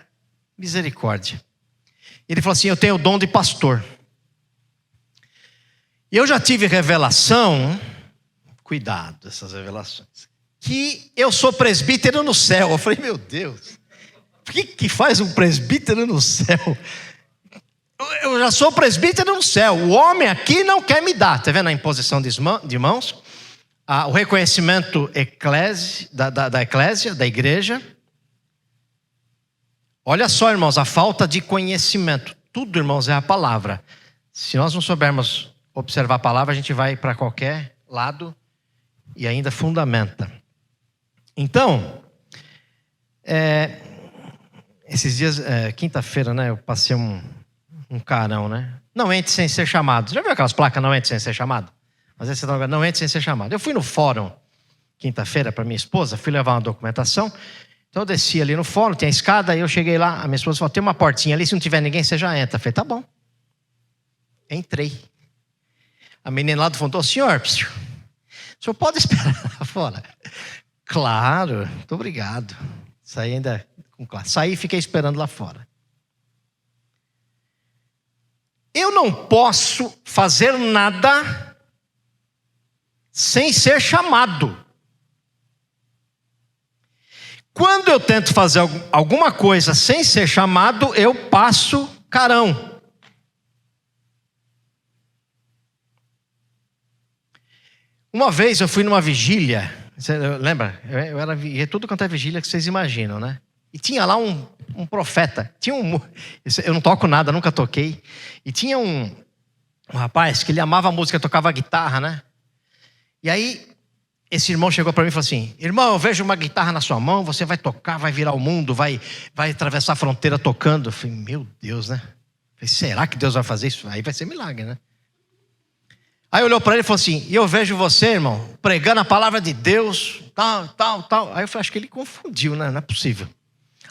misericórdia. Ele falou assim: eu tenho o dom de pastor. E eu já tive revelação, cuidado essas revelações, que eu sou presbítero no céu. Eu falei: meu Deus, o que faz um presbítero no céu? Eu já sou presbítero no céu. O homem aqui não quer me dar. Está vendo a imposição de mãos? O reconhecimento da eclésia, da igreja. Olha só, irmãos, a falta de conhecimento. Tudo, irmãos, é a palavra. Se nós não soubermos observar a palavra, a gente vai para qualquer lado e ainda fundamenta. Então, esses dias, quinta-feira, né, eu passei um carão, né? Não entre sem ser chamado. Já viu aquelas placas não entre sem ser chamado? Às vezes você não entre sem ser chamado. Eu fui no fórum quinta-feira para minha esposa, fui levar uma documentação. Então eu desci ali no fórum, tem a escada, aí eu cheguei lá, a minha esposa falou: tem uma portinha ali, se não tiver ninguém, você já entra. Eu falei: tá bom. Entrei. A menina lá do fundo: senhor, o senhor pode esperar lá fora? Claro, muito obrigado. Saí ainda com classe. Saí e fiquei esperando lá fora. Eu não posso fazer nada sem ser chamado. Quando eu tento fazer alguma coisa sem ser chamado, eu passo carão. Uma vez eu fui numa vigília, você lembra? Ia tudo quanto é vigília que vocês imaginam, né? E tinha lá um profeta. Eu não toco nada, nunca toquei. E tinha um rapaz que ele amava a música, tocava guitarra, né? E aí, esse irmão chegou para mim e falou assim: irmão, eu vejo uma guitarra na sua mão, você vai tocar, vai virar o mundo, vai atravessar a fronteira tocando. Eu falei, meu Deus, né? Eu falei, será que Deus vai fazer isso? Aí vai ser milagre, né? Aí olhou para ele e falou assim: e eu vejo você, irmão, pregando a palavra de Deus, tal. Aí eu falei, acho que ele confundiu, né? Não é possível.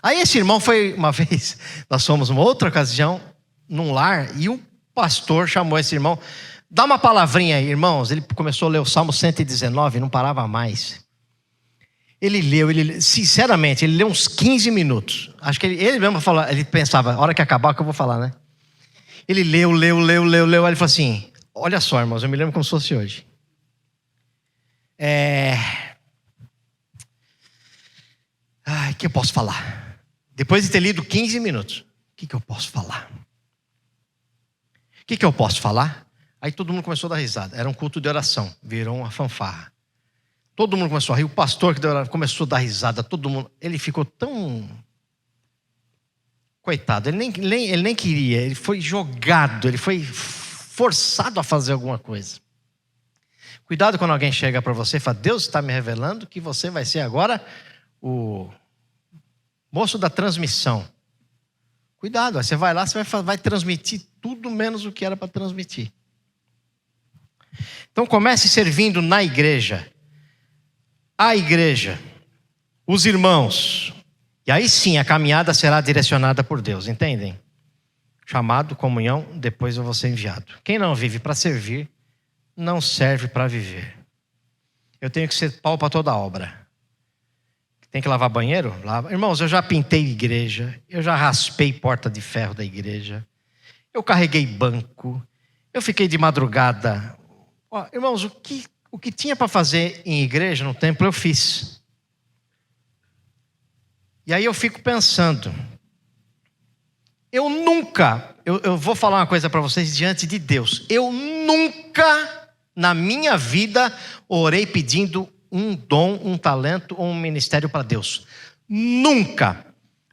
Aí esse irmão foi, uma vez, nós fomos uma outra ocasião, num lar, e o pastor chamou esse irmão, dá uma palavrinha aí, irmãos. Ele começou a ler o Salmo 119, não parava mais. Ele leu, sinceramente, ele leu uns 15 minutos. Acho que ele mesmo falou, ele pensava, a hora que acabar que eu vou falar, né? Ele leu, aí ele falou assim: olha só, irmãos, eu me lembro como se fosse hoje. O que eu posso falar? Depois de ter lido 15 minutos, o que eu posso falar? O que eu posso falar? Aí todo mundo começou a dar risada. Era um culto de oração, virou uma fanfarra. Todo mundo começou a rir. O pastor que começou a dar risada, todo mundo. Ele ficou tão... Coitado, ele nem queria. Ele foi jogado, ele foi forçado a fazer alguma coisa. Cuidado quando alguém chega para você e fala: Deus está me revelando que você vai ser agora o moço da transmissão. Cuidado, você vai lá, você vai transmitir tudo menos o que era para transmitir. Então comece servindo na igreja, a igreja, os irmãos. E aí sim a caminhada será direcionada por Deus, entendem? Chamado, comunhão, depois eu vou ser enviado. Quem não vive para servir, não serve para viver. Eu tenho que ser pau para toda obra. Tem que lavar banheiro? Lava. Irmãos, eu já pintei igreja, eu já raspei porta de ferro da igreja, eu carreguei banco, eu fiquei de madrugada. Irmãos, o que tinha para fazer em igreja, no templo, eu fiz. E aí eu fico pensando, eu vou falar uma coisa para vocês diante de Deus, eu nunca na minha vida orei pedindo um dom, um talento ou um ministério para Deus. Nunca.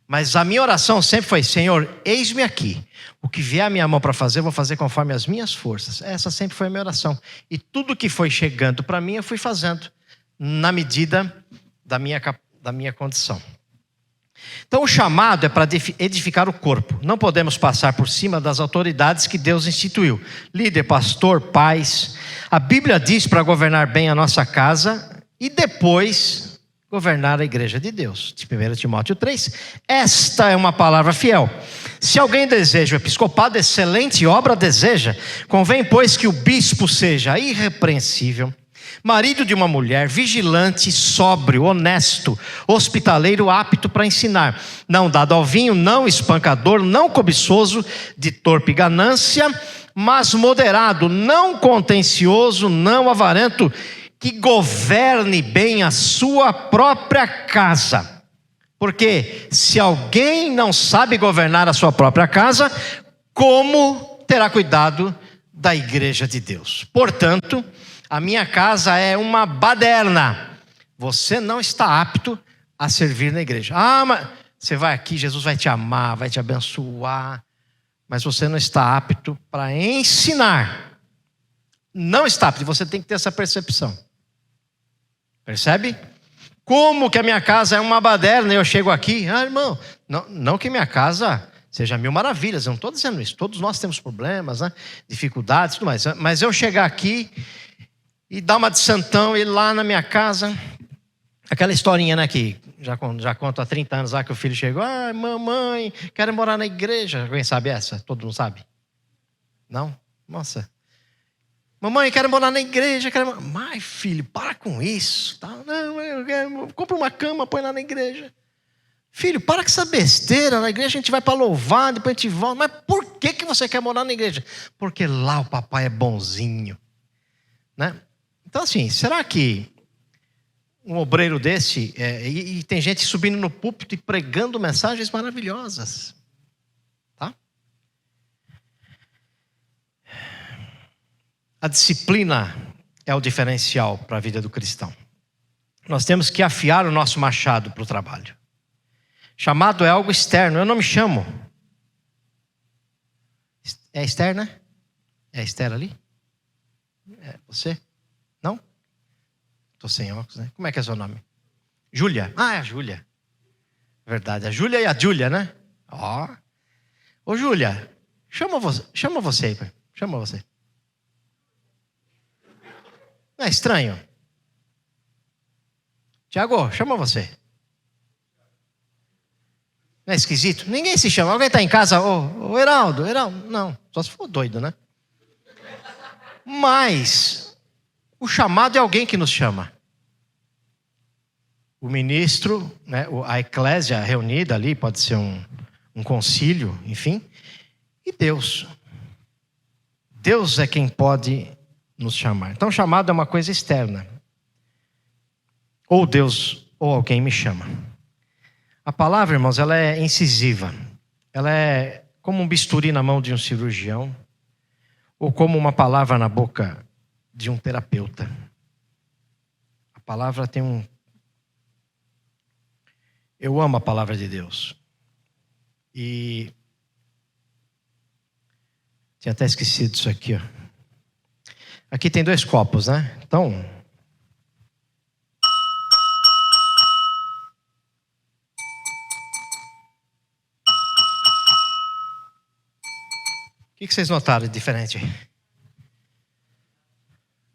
Mas a minha oração sempre foi: Senhor, eis-me aqui. O que vier a minha mão para fazer, eu vou fazer conforme as minhas forças. Essa sempre foi a minha oração. E tudo que foi chegando para mim, eu fui fazendo na medida da minha condição. Então o chamado é para edificar o corpo. Não podemos passar por cima das autoridades que Deus instituiu. Líder, pastor, pais. A Bíblia diz para governar bem a nossa casa e depois governar a igreja de Deus. De 1 Timóteo 3. Esta é uma palavra fiel. Se alguém deseja o episcopado, excelente obra deseja. Convém, pois, que o bispo seja irrepreensível, marido de uma mulher, vigilante, sóbrio, honesto, hospitaleiro, apto para ensinar, não dado ao vinho, não espancador, não cobiçoso, de torpe ganância, mas moderado, não contencioso, não avarento, que governe bem a sua própria casa. Porque se alguém não sabe governar a sua própria casa, como terá cuidado da igreja de Deus? Portanto, a minha casa é uma baderna. Você não está apto a servir na igreja. Mas você vai aqui, Jesus vai te amar, vai te abençoar, mas você não está apto para ensinar. Não está apto, você tem que ter essa percepção. Percebe? Como que a minha casa é uma baderna e eu chego aqui? Irmão, não que minha casa seja mil maravilhas, eu não estou dizendo isso. Todos nós temos problemas, né? Dificuldades e tudo mais. Mas eu chegar aqui e dar uma de santão e lá na minha casa, aquela historinha, né, que já conto há 30 anos lá que o filho chegou: mamãe, quero morar na igreja. Alguém sabe essa? Todo mundo sabe? Não? Nossa. Mamãe, quero morar na igreja. Mas, filho, para com isso. Tá? Não, compra uma cama, põe lá na igreja. Filho, para com essa besteira. Na igreja a gente vai para louvar, depois a gente volta. Mas por que você quer morar na igreja? Porque lá o papai é bonzinho, né? Então assim, será que um obreiro desse, e tem gente subindo no púlpito e pregando mensagens maravilhosas, tá? A disciplina é o diferencial para a vida do cristão. Nós temos que afiar o nosso machado para o trabalho. Chamado é algo externo, eu não me chamo. É Esther, né? É Esther ali? É você? Não? Estou sem óculos, né? Como é que é seu nome? Júlia. Ah, é a Júlia. Verdade, a Júlia e a Júlia, né? Ó. Ô, Júlia, chama você aí, pai. Chama você. Não é estranho? Tiago, chama você. Não é esquisito? Ninguém se chama. Alguém está em casa? Ô, Heraldo. Não, só se for doido, né? Mas o chamado é alguém que nos chama. O ministro, né, a eclésia reunida ali, pode ser um concílio, enfim. E Deus. Deus é quem pode nos chamar. Então, chamado é uma coisa externa. Ou Deus, ou alguém me chama. A palavra, irmãos, ela é incisiva. Ela é como um bisturi na mão de um cirurgião, ou como uma palavra na boca de um terapeuta. A palavra tem um... Eu amo a palavra de Deus. E... tinha até esquecido isso aqui, ó. Aqui tem 2 copos, né? Então... o que vocês notaram de diferente aí?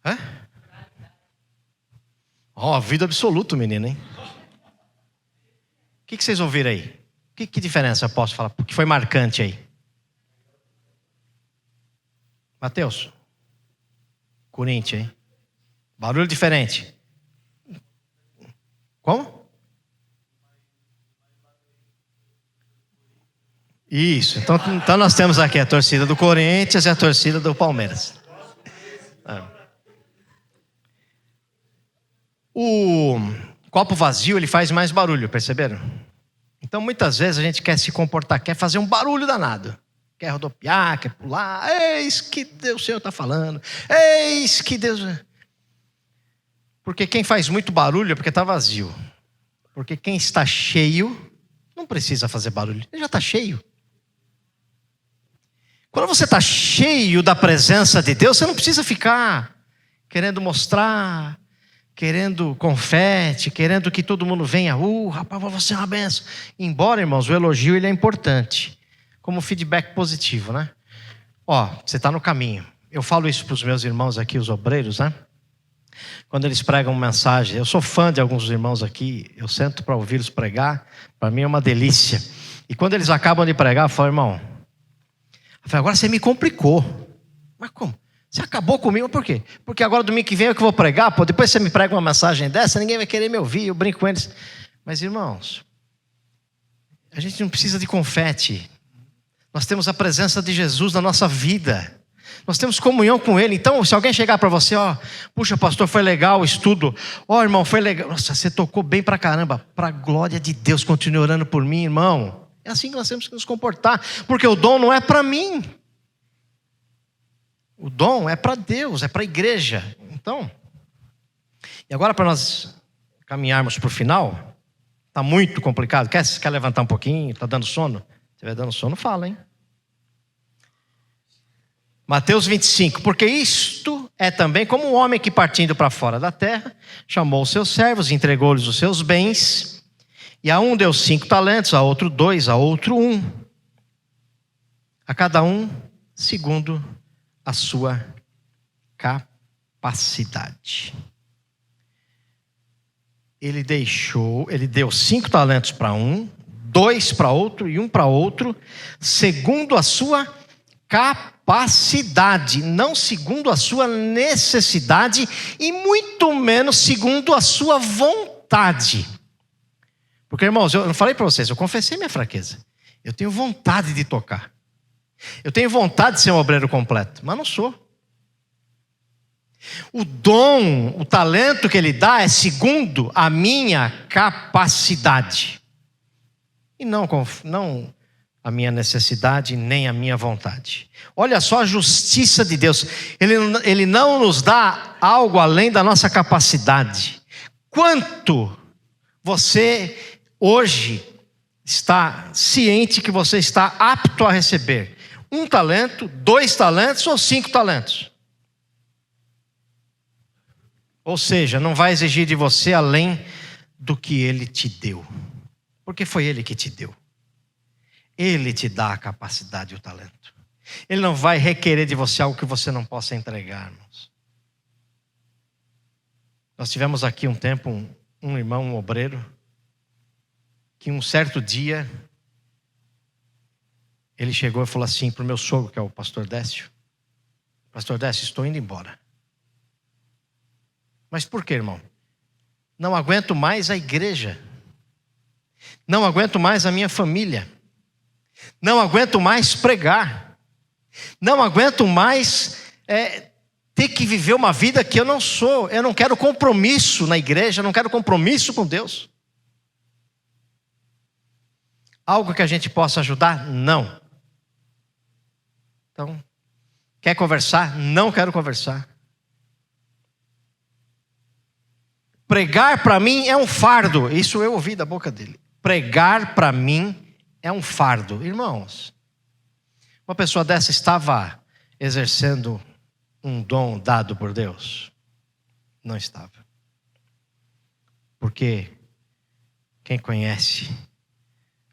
Hã? Ó, vida absoluta, menino, hein? O que vocês ouviram aí? Que diferença eu posso falar? O que foi marcante aí? Mateus? Corinthians, hein? Barulho diferente. Como? Isso. Então nós temos aqui a torcida do Corinthians e a torcida do Palmeiras. O copo vazio, ele faz mais barulho, perceberam? Então muitas vezes a gente quer se comportar, quer fazer um barulho danado. Quer rodopiar, quer pular. Eis que Deus, o Senhor está falando. Eis que Deus... Porque quem faz muito barulho é porque está vazio. Porque quem está cheio não precisa fazer barulho. Ele já está cheio. Quando você está cheio da presença de Deus, você não precisa ficar querendo mostrar, querendo confete, querendo que todo mundo venha. Rapaz, você é uma benção. Embora, irmãos, o elogio ele é importante, como feedback positivo, né? Ó, você está no caminho. Eu falo isso para os meus irmãos aqui, os obreiros, né? Quando eles pregam uma mensagem, eu sou fã de alguns irmãos aqui, eu sento para ouvi-los pregar, para mim é uma delícia. E quando eles acabam de pregar, eu falo, irmão, agora você me complicou. Mas como? Você acabou comigo, por quê? Porque agora domingo que vem eu que vou pregar, pô, depois você me prega uma mensagem dessa, ninguém vai querer me ouvir, eu brinco com eles. Mas irmãos, a gente não precisa de confete. Nós temos a presença de Jesus na nossa vida. Nós temos comunhão com Ele. Então, se alguém chegar para você, ó, puxa, pastor, foi legal o estudo. Ó, irmão, foi legal. Nossa, você tocou bem pra caramba. Pra glória de Deus, continue orando por mim, irmão. É assim que nós temos que nos comportar. Porque o dom não é para mim. O dom é para Deus, é para a igreja. Então, e agora para nós caminharmos para o final, está muito complicado. Quer levantar um pouquinho? Está dando sono? Se estiver dando sono, fala, hein? Mateus 25, porque isto é também como um homem que partindo para fora da terra, chamou os seus servos, entregou-lhes os seus bens, e a um deu 5 talentos, a outro 2, a outro 1, a cada um segundo a sua capacidade. Ele deu 5 talentos para um, 2 para outro e 1 para outro, segundo a sua capacidade, não segundo a sua necessidade e muito menos segundo a sua vontade. Porque, irmãos, eu não falei para vocês, eu confessei minha fraqueza. Eu tenho vontade de tocar. Eu tenho vontade de ser um obreiro completo, mas não sou. O dom, o talento que Ele dá é segundo a minha capacidade. E não a minha necessidade, nem a minha vontade. Olha só a justiça de Deus. Ele não nos dá algo além da nossa capacidade. Quanto você hoje está ciente que você está apto a receber? 1 talento, 2 talentos ou 5 talentos? Ou seja, não vai exigir de você além do que Ele te deu. Porque foi Ele que te deu. Ele te dá a capacidade e o talento. Ele não vai requerer de você algo que você não possa entregar, irmãos. Nós tivemos aqui um tempo um irmão, um obreiro, que um certo dia ele chegou e falou assim para o meu sogro, que é o pastor Décio: Pastor Décio, estou indo embora. Mas por quê, irmão? Não aguento mais a igreja. Não aguento mais a minha família. Não aguento mais pregar. Não aguento mais ter que viver uma vida que eu não sou. Eu não quero compromisso na igreja, eu não quero compromisso com Deus. Algo que a gente possa ajudar? Não. Então, quer conversar? Não quero conversar. Pregar para mim é um fardo. Isso eu ouvi da boca dele. Pregar para mim é um fardo. Irmãos, uma pessoa dessa estava exercendo um dom dado por Deus? Não estava. Porque quem conhece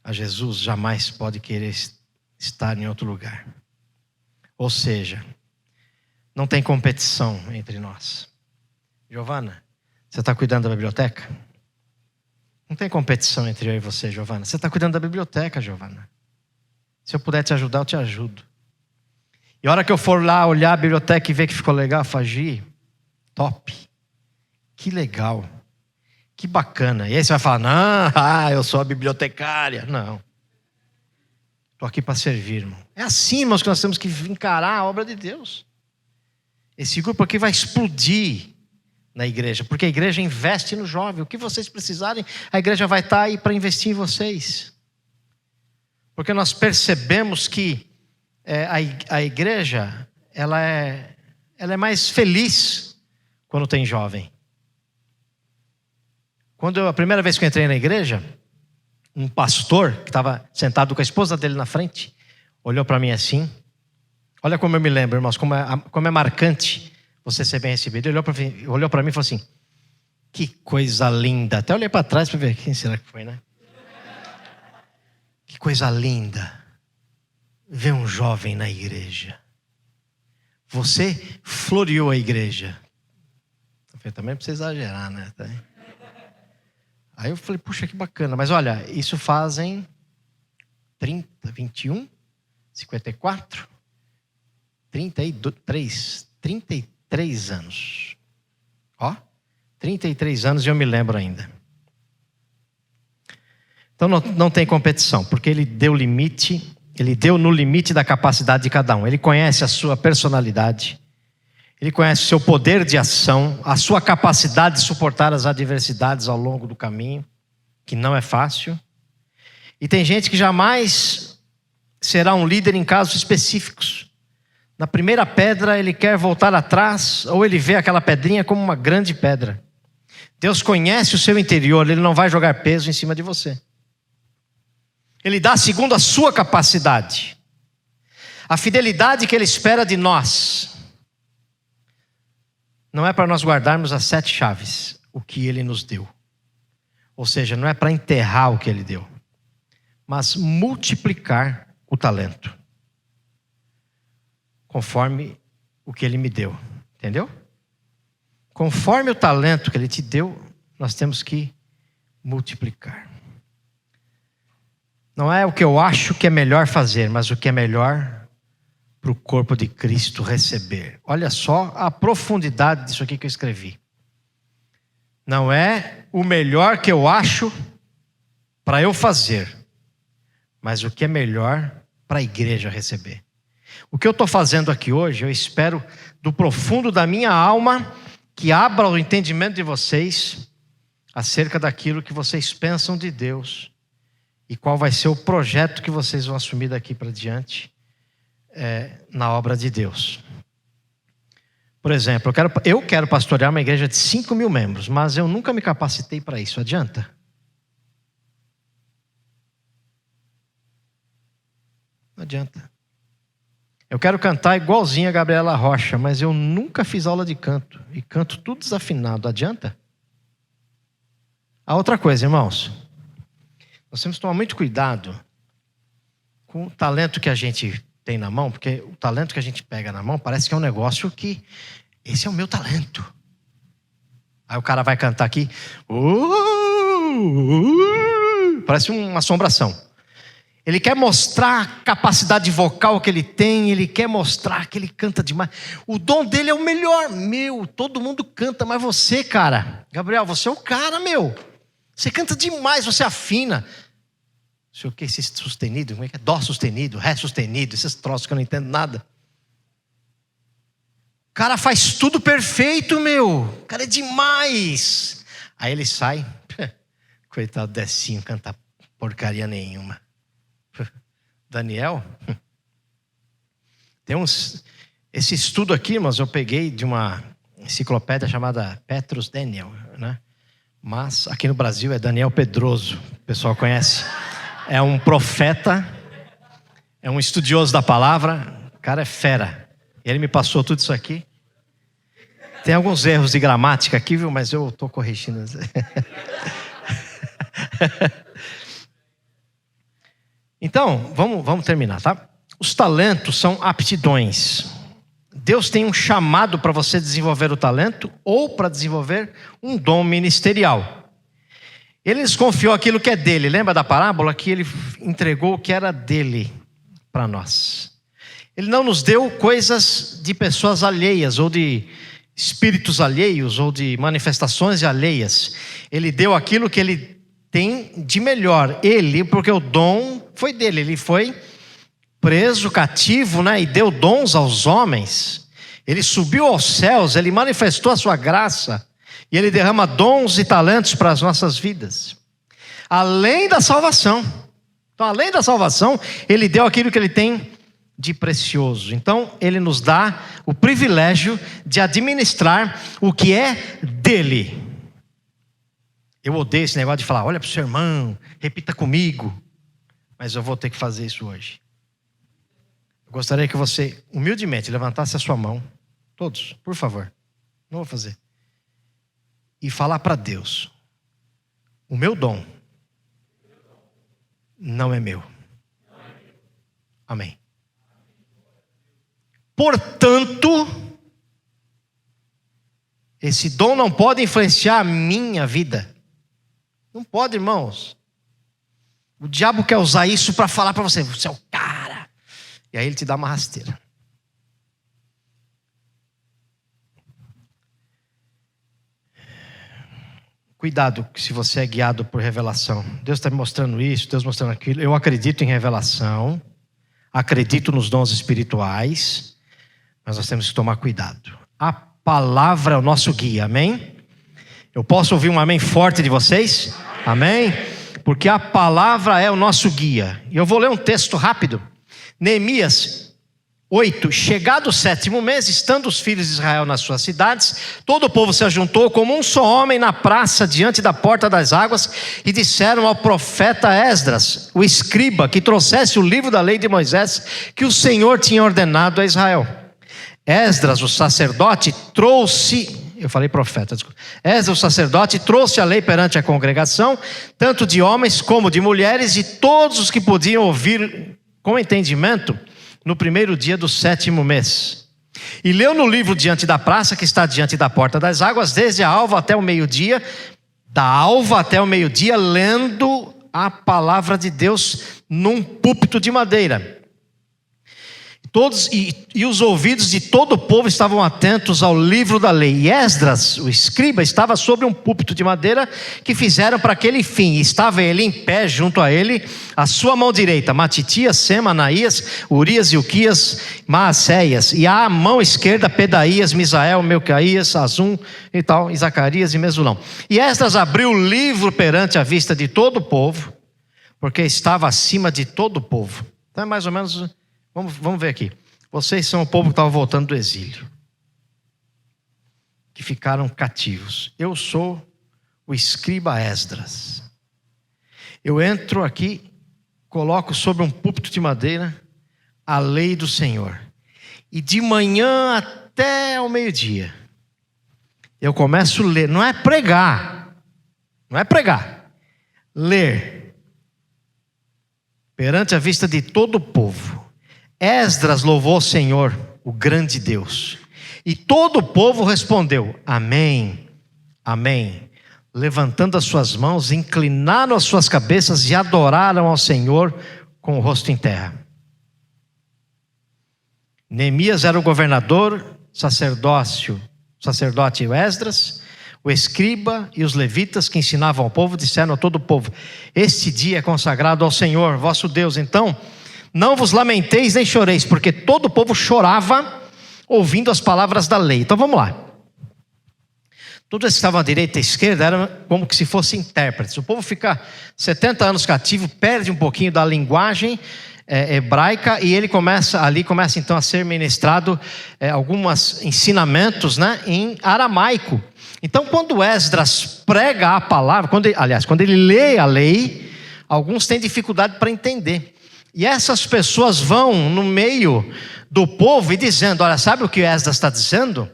a Jesus jamais pode querer estar em outro lugar. Ou seja, não tem competição entre nós. Giovana, você está cuidando da biblioteca? Não tem competição entre eu e você, Giovana. Você está cuidando da biblioteca, Giovana. Se eu puder te ajudar, eu te ajudo. E a hora que eu for lá olhar a biblioteca e ver que ficou legal, Fagi, top. Que legal. Que bacana. E aí você vai falar: não, eu sou a bibliotecária. Não. Estou aqui para servir, irmão. É assim, irmãos, que nós temos que encarar a obra de Deus. Esse grupo aqui vai explodir na igreja, porque a igreja investe no jovem. O que vocês precisarem, a igreja vai estar aí para investir em vocês. Porque nós percebemos que a igreja, ela é mais feliz quando tem jovem. A primeira vez que eu entrei na igreja, um pastor que estava sentado com a esposa dele na frente, olhou para mim assim. Olha como eu me lembro, irmãos, como é marcante você ser bem recebido. Ele olhou para mim e falou assim: que coisa linda. Até olhei para trás para ver quem será que foi, né? Que coisa linda ver um jovem na igreja. Você floreou a igreja. Eu também não precisa exagerar, né? Aí eu falei: puxa, que bacana. Mas olha, isso fazem 30, 21, 54, 33 anos. Ó, 33 anos e eu me lembro ainda. Então não tem competição, porque Ele deu limite, Ele deu no limite da capacidade de cada um. Ele conhece a sua personalidade, Ele conhece o seu poder de ação, a sua capacidade de suportar as adversidades ao longo do caminho, que não é fácil. E tem gente que jamais será um líder em casos específicos. Na primeira pedra ele quer voltar atrás, ou ele vê aquela pedrinha como uma grande pedra. Deus conhece o seu interior, Ele não vai jogar peso em cima de você. Ele dá segundo a sua capacidade. A fidelidade que Ele espera de nós não é para nós guardarmos as 7 chaves, o que Ele nos deu. Ou seja, não é para enterrar o que Ele deu, mas multiplicar o talento, conforme o que Ele me deu. Entendeu? Conforme o talento que Ele te deu, nós temos que multiplicar. Não é o que eu acho que é melhor fazer, mas o que é melhor para o corpo de Cristo receber. Olha só a profundidade disso aqui que eu escrevi. Não é o melhor que eu acho para eu fazer, mas o que é melhor para a igreja receber. O que eu estou fazendo aqui hoje, eu espero do profundo da minha alma que abra o entendimento de vocês acerca daquilo que vocês pensam de Deus e qual vai ser o projeto que vocês vão assumir daqui para diante na obra de Deus. Por exemplo, eu quero pastorear uma igreja de 5.000 membros, mas eu nunca me capacitei para isso. Adianta? Não adianta. Eu quero cantar igualzinho a Gabriela Rocha, mas eu nunca fiz aula de canto. E canto tudo desafinado. Adianta? A outra coisa, irmãos. Nós temos que tomar muito cuidado com o talento que a gente tem na mão, porque o talento que a gente pega na mão parece que é um negócio que... Esse é o meu talento. Aí o cara vai cantar aqui... parece uma assombração. Ele quer mostrar a capacidade vocal que ele tem, ele quer mostrar que ele canta demais. O dom dele é o melhor. Meu, todo mundo canta, mas você, cara... Gabriel, você é o cara, meu. Você canta demais, você afina. Não sei o que, esse sustenido, como é que é? Dó sustenido, ré sustenido, esses troços que eu não entendo nada. O cara faz tudo perfeito, meu. O cara é demais. Aí ele sai. Coitado do Decinho, canta porcaria nenhuma. Daniel. Tem esse estudo aqui, irmãos, eu peguei de uma enciclopédia chamada Petrus Daniel, né? Mas aqui no Brasil é Daniel Pedroso. O pessoal conhece. É um profeta, é um estudioso da palavra. O cara é fera. Ele me passou tudo isso aqui. Tem alguns erros de gramática aqui, viu? Mas eu estou corrigindo. Então, vamos terminar, tá? Os talentos são aptidões. Deus tem um chamado para você desenvolver o talento ou para desenvolver um dom ministerial. Ele desconfiou aquilo que é dele. Lembra da parábola que ele entregou o que era dele para nós? Ele não nos deu coisas de pessoas alheias ou de espíritos alheios ou de manifestações alheias. Ele deu aquilo que ele tem de melhor. Ele, porque o dom foi dele. Ele foi preso, cativo, né? E deu dons aos homens. Ele subiu aos céus, ele manifestou a sua graça. E ele derrama dons e talentos para as nossas vidas. Além da salvação. Então, além da salvação, ele deu aquilo que ele tem de precioso. Então, ele nos dá o privilégio de administrar o que é dele. Eu odeio esse negócio de falar, olha para o seu irmão, repita comigo. Mas eu vou ter que fazer isso hoje. Eu gostaria que você, humildemente, levantasse a sua mão. Todos, por favor. Não vou fazer. E falar para Deus: o meu dom não é meu. Amém. Portanto, esse dom não pode influenciar a minha vida. Não pode, irmãos. O diabo quer usar isso para falar para você: você é o cara. E aí ele te dá uma rasteira. Cuidado se você é guiado por revelação. Deus está me mostrando isso, Deus mostrando aquilo. Eu acredito em revelação, acredito nos dons espirituais, mas nós temos que tomar cuidado. A palavra é o nosso guia, amém? Eu posso ouvir um amém forte de vocês? Amém? Porque a palavra é o nosso guia. E eu vou ler um texto rápido. Neemias 8. Chegado o 7º mês, estando os filhos de Israel nas suas cidades, todo o povo se ajuntou como um só homem na praça diante da porta das águas e disseram ao profeta Esdras, o escriba, que trouxesse o livro da lei de Moisés que o Senhor tinha ordenado a Israel. Esdras, o sacerdote, trouxe... Eu falei profeta, desculpa. Esdras, o sacerdote, trouxe a lei perante a congregação, tanto de homens como de mulheres, e todos os que podiam ouvir com entendimento, no primeiro dia do 7º mês. E leu no livro diante da praça, que está diante da porta das águas, desde a alva até o meio-dia, da alva até o meio-dia, lendo a palavra de Deus num púlpito de madeira. Todos e os ouvidos de todo o povo estavam atentos ao livro da lei. E Esdras, o escriba, estava sobre um púlpito de madeira que fizeram para aquele fim. E estava ele em pé junto a ele, a sua mão direita, Matitias, Sema, Anaías, Urias, Ilquias, Maacéias. E à mão esquerda, Pedaías, Misael, Melcaías, Azum e tal, e Zacarias e Mesulão. E Esdras abriu o livro perante a vista de todo o povo. porque estava acima de todo o povo. Então é mais ou menos, vamos ver aqui. Vocês são o povo que estava voltando do exílio, que ficaram cativos. Eu sou o escriba Esdras. Eu entro aqui, coloco sobre um púlpito de madeira a lei do Senhor. E de manhã até o meio-dia, eu começo a ler. Não é pregar. Não é pregar. Ler. Perante a vista de todo o povo. Esdras louvou o Senhor, o grande Deus. E todo o povo respondeu: amém, amém. Levantando as suas mãos, inclinaram as suas cabeças e adoraram ao Senhor com o rosto em terra. Neemias era o governador, sacerdote Esdras, o escriba e os levitas que ensinavam ao povo, disseram a todo o povo: este dia é consagrado ao Senhor, vosso Deus. Então, não vos lamenteis nem choreis, porque todo o povo chorava ouvindo as palavras da lei. Então vamos lá. Todos que estavam à direita e à esquerda eram como que se fossem intérpretes. O povo fica 70 anos cativo, perde um pouquinho da linguagem hebraica, e ele começa então a ser ministrado alguns ensinamentos, né, em aramaico. Então, quando Esdras prega a palavra, quando ele lê a lei, alguns têm dificuldade para entender. E essas pessoas vão no meio do povo e dizendo: olha, sabe o que Esdras está dizendo?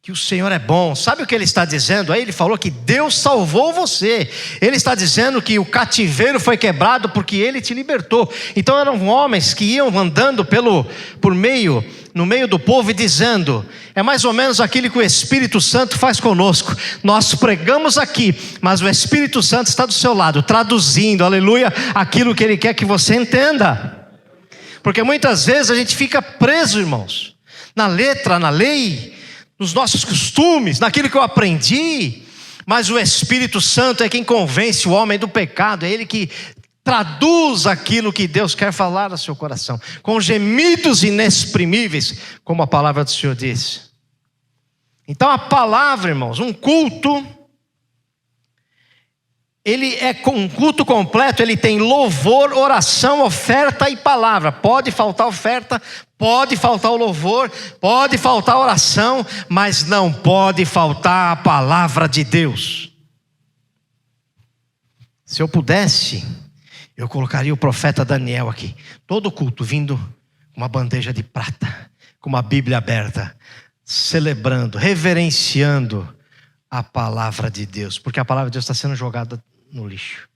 Que o Senhor é bom. Sabe o que ele está dizendo? Aí ele falou que Deus salvou você. Ele está dizendo que o cativeiro foi quebrado porque ele te libertou. Então eram homens que iam andando no meio do povo e dizendo: é mais ou menos aquilo que o Espírito Santo faz conosco. Nós pregamos aqui, mas o Espírito Santo está do seu lado, traduzindo, aleluia, aquilo que ele quer que você entenda. Porque muitas vezes a gente fica preso, irmãos, na letra, na lei, nos nossos costumes, naquilo que eu aprendi. Mas o Espírito Santo é quem convence o homem do pecado. É ele que traduz aquilo que Deus quer falar ao seu coração, com gemidos inexprimíveis, como a palavra do Senhor diz. Então a palavra, irmãos, um culto, ele é um culto completo. Ele tem louvor, oração, oferta e palavra. Pode faltar oferta, pode faltar o louvor, pode faltar a oração, mas não pode faltar a palavra de Deus. Se eu pudesse, eu colocaria o profeta Daniel aqui, todo culto vindo com uma bandeja de prata, com uma Bíblia aberta, celebrando, reverenciando a palavra de Deus, porque a palavra de Deus está sendo jogada no lixo.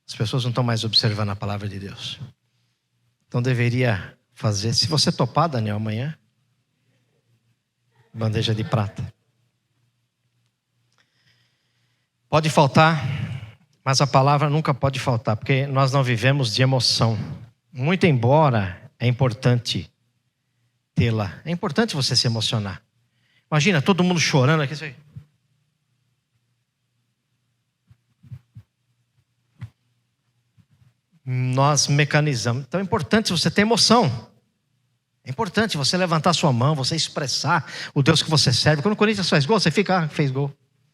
As pessoas não estão mais observando a palavra de Deus. Então deveria fazer, se você topar, Daniel, amanhã, bandeja de prata. Pode faltar, mas a palavra nunca pode faltar, porque nós não vivemos de emoção. Muito embora é importante tê-la. É importante você se emocionar. Imagina todo mundo chorando aqui. Nós mecanizamos. Então é importante você ter emoção. É importante você levantar sua mão, você expressar o Deus que você serve. Quando o Corinthians faz gol, você fica, fez gol.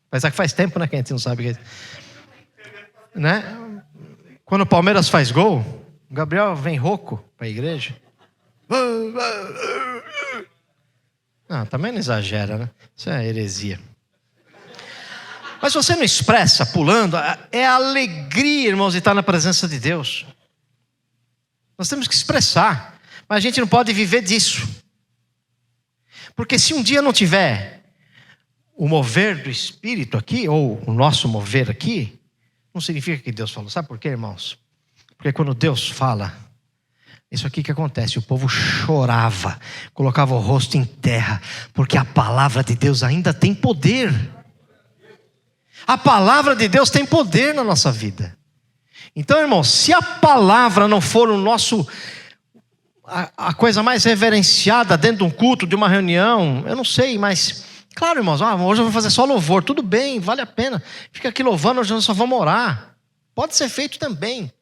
Apesar que faz tempo, né, que a gente não sabe o que é. Né? Quando o Palmeiras faz gol, o Gabriel vem rouco para a igreja. Não, também não exagera, né? Isso é heresia. Mas você não expressa pulando, é alegria, irmãos, de estar na presença de Deus. Nós temos que expressar, mas a gente não pode viver disso. Porque se um dia não tiver o mover do Espírito aqui, ou o nosso mover aqui, não significa que Deus falou. Sabe por quê, irmãos? Porque quando Deus fala, isso aqui que acontece, o povo chorava, colocava o rosto em terra, porque a palavra de Deus ainda tem poder. A palavra de Deus tem poder na nossa vida. Então, irmãos, se a palavra não for a coisa mais reverenciada dentro de um culto, de uma reunião, eu não sei, mas claro, irmãos, hoje eu vou fazer só louvor, tudo bem, vale a pena. Fica aqui louvando, hoje nós só vamos orar. Pode ser feito também.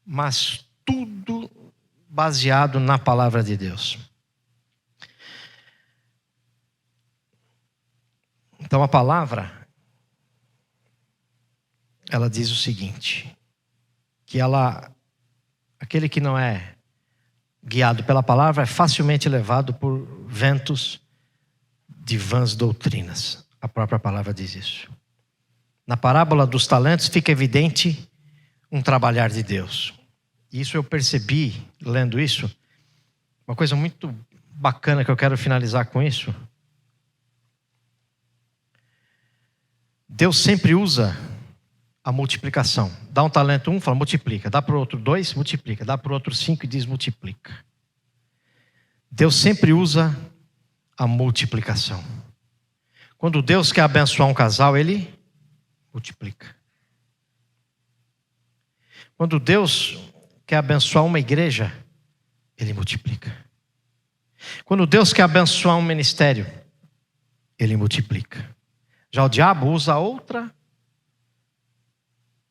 Mas tudo baseado na palavra de Deus. Então a palavra, ela diz o seguinte: que aquele que não é guiado pela palavra é facilmente levado por ventos de vãs doutrinas. A própria palavra diz isso. Na parábola dos talentos fica evidente um trabalhar de Deus. Isso eu percebi, lendo isso, uma coisa muito bacana que eu quero finalizar com isso. Deus sempre usa a multiplicação. Dá um talento 1, fala multiplica. Dá para o outro 2, multiplica. Dá para o outro 5 e diz multiplica. Deus sempre usa a multiplicação. Quando Deus quer abençoar um casal, Ele multiplica. Quando Deus quer abençoar uma igreja, Ele multiplica. Quando Deus quer abençoar um ministério, Ele multiplica. Já o diabo usa outra,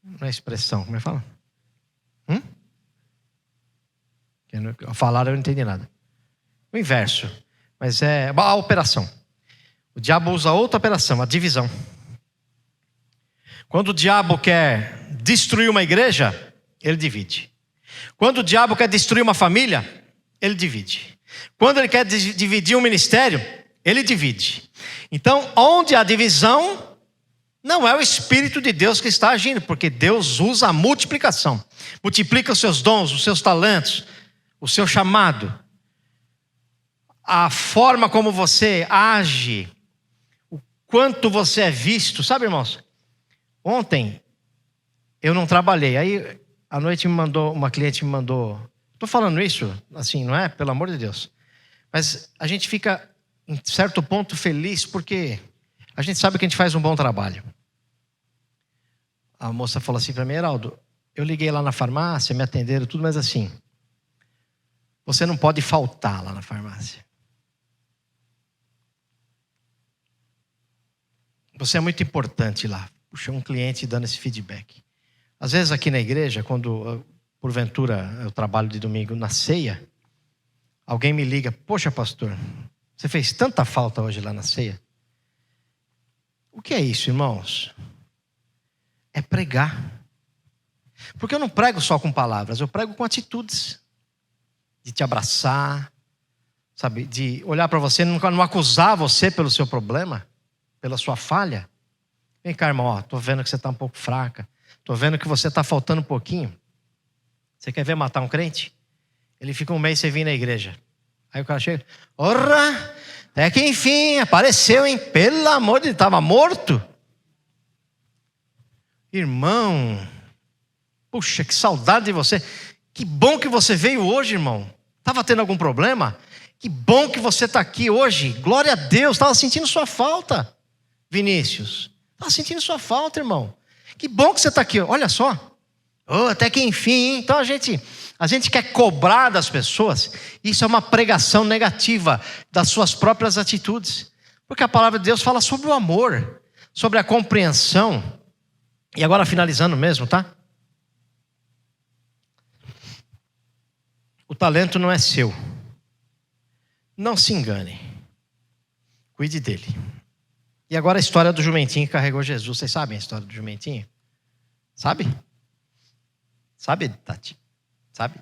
não é expressão, como é que fala? Falaram, eu não entendi nada. O inverso, mas é a operação. O diabo usa outra operação, a divisão. Quando o diabo quer destruir uma igreja, ele divide. Quando o diabo quer destruir uma família, ele divide. Quando ele quer dividir um ministério, ele divide. Então, onde há divisão, não é o Espírito de Deus que está agindo, porque Deus usa a multiplicação. Multiplica os seus dons, os seus talentos, o seu chamado. A forma como você age, o quanto você é visto. Sabe, irmãos, ontem eu não trabalhei. Aí, à noite uma cliente me mandou. Estou falando isso, assim, não é? Pelo amor de Deus. Mas a gente fica, em certo ponto, feliz porque a gente sabe que a gente faz um bom trabalho. A moça falou assim para mim: Heraldo, eu liguei lá na farmácia, me atenderam tudo, mas assim, você não pode faltar lá na farmácia. Você é muito importante lá. Puxa, um cliente dando esse feedback. Às vezes aqui na igreja, quando porventura eu trabalho de domingo na ceia, alguém me liga: poxa, pastor, você fez tanta falta hoje lá na ceia. O que é isso, irmãos? É pregar. Porque eu não prego só com palavras, eu prego com atitudes. De te abraçar, sabe? De olhar para você, não acusar você pelo seu problema, pela sua falha. Vem cá, irmão, estou vendo que você está um pouco fraca. Estou vendo que você está faltando um pouquinho. Você quer ver matar um crente? Ele fica um mês sem vir na igreja. Aí o cara chega: ora, até que enfim, apareceu, hein? Pelo amor de Deus, estava morto. Irmão, puxa, que saudade de você. Que bom que você veio hoje, irmão. Estava tendo algum problema? Que bom que você está aqui hoje. Glória a Deus, estava sentindo sua falta. Vinícius, estava sentindo sua falta, irmão. Que bom que você está aqui. Olha só. Oh, até que enfim, hein? Então a gente quer cobrar das pessoas. Isso é uma pregação negativa das suas próprias atitudes. Porque a palavra de Deus fala sobre o amor, sobre a compreensão. E agora finalizando mesmo, tá? O talento não é seu. Não se engane. Cuide dele. E agora a história do jumentinho que carregou Jesus. Vocês sabem a história do jumentinho? Sabe? Sabe, Tati? Sabe?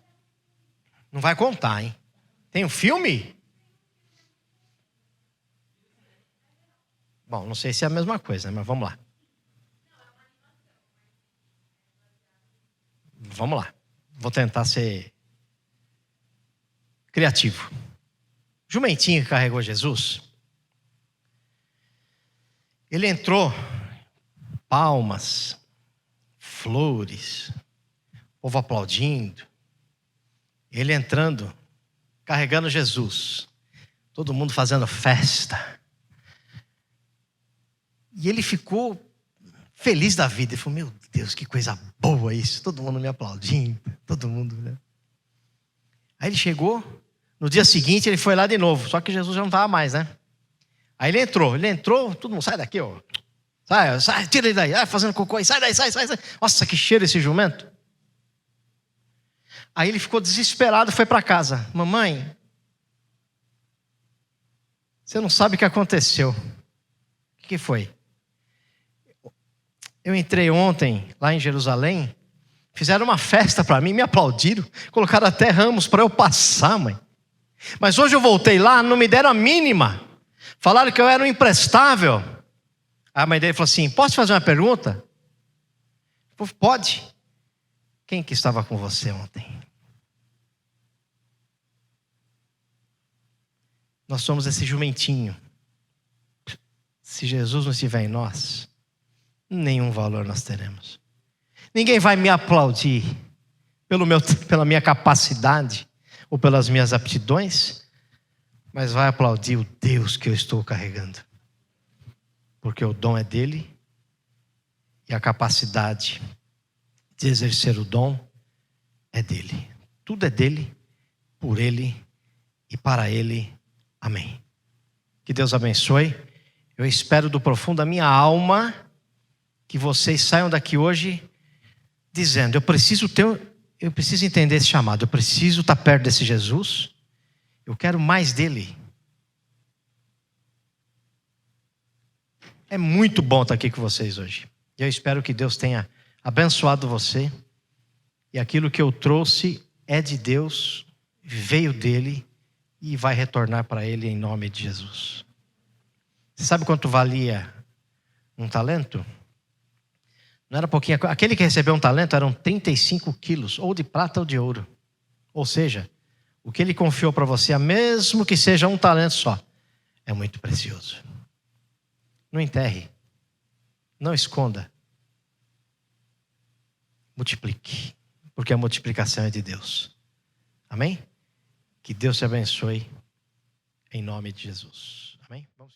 Não vai contar, hein? Tem um filme? Bom, não sei se é a mesma coisa, mas vamos lá. Vamos lá. Vou tentar ser criativo. Jumentinho que carregou Jesus, ele entrou, palmas, flores, o povo aplaudindo, ele entrando, carregando Jesus, todo mundo fazendo festa, e ele ficou feliz da vida. Ele falou: meu Deus, que coisa boa isso, todo mundo me aplaudindo, todo mundo, né? Aí ele chegou, no dia seguinte ele foi lá de novo, só que Jesus já não estava mais, né? Aí ele entrou, todo mundo: sai daqui, ó. Sai, tira ele daí, fazendo cocô aí, sai daí, sai. Nossa, que cheiro esse jumento. Aí ele ficou desesperado, foi para casa: mamãe, você não sabe o que aconteceu. O que foi? Eu entrei ontem lá em Jerusalém, Fizeram uma festa para mim, me aplaudiram, colocaram até ramos para eu passar, mãe. Mas hoje eu voltei lá, não me deram a mínima. Falaram que eu era um imprestável. A mãe dele falou assim: posso fazer uma pergunta? Eu falei: pode. Quem que estava com você ontem? Nós somos esse jumentinho. Se Jesus não estiver em nós, nenhum valor nós teremos. Ninguém vai me aplaudir pela minha capacidade ou pelas minhas aptidões, mas vai aplaudir o Deus que eu estou carregando. Porque o dom é dele e a capacidade de exercer o dom é dele. Tudo é dele, por ele e para ele. Amém. Que Deus abençoe. Eu espero do profundo da minha alma que vocês saiam daqui hoje dizendo: eu preciso entender esse chamado, eu preciso estar perto desse Jesus, eu quero mais dele. É muito bom estar aqui com vocês hoje. Eu espero que Deus tenha abençoado você, e aquilo que eu trouxe é de Deus, veio dele e vai retornar para ele em nome de Jesus. Você sabe quanto valia um talento? Não era pouquinho. Aquele que recebeu um talento eram 35 quilos, ou de prata ou de ouro. Ou seja, o que ele confiou para você, mesmo que seja um talento só, é muito precioso. Não enterre, não esconda, multiplique, porque a multiplicação é de Deus. Amém? Que Deus te abençoe em nome de Jesus. Amém? Vamos.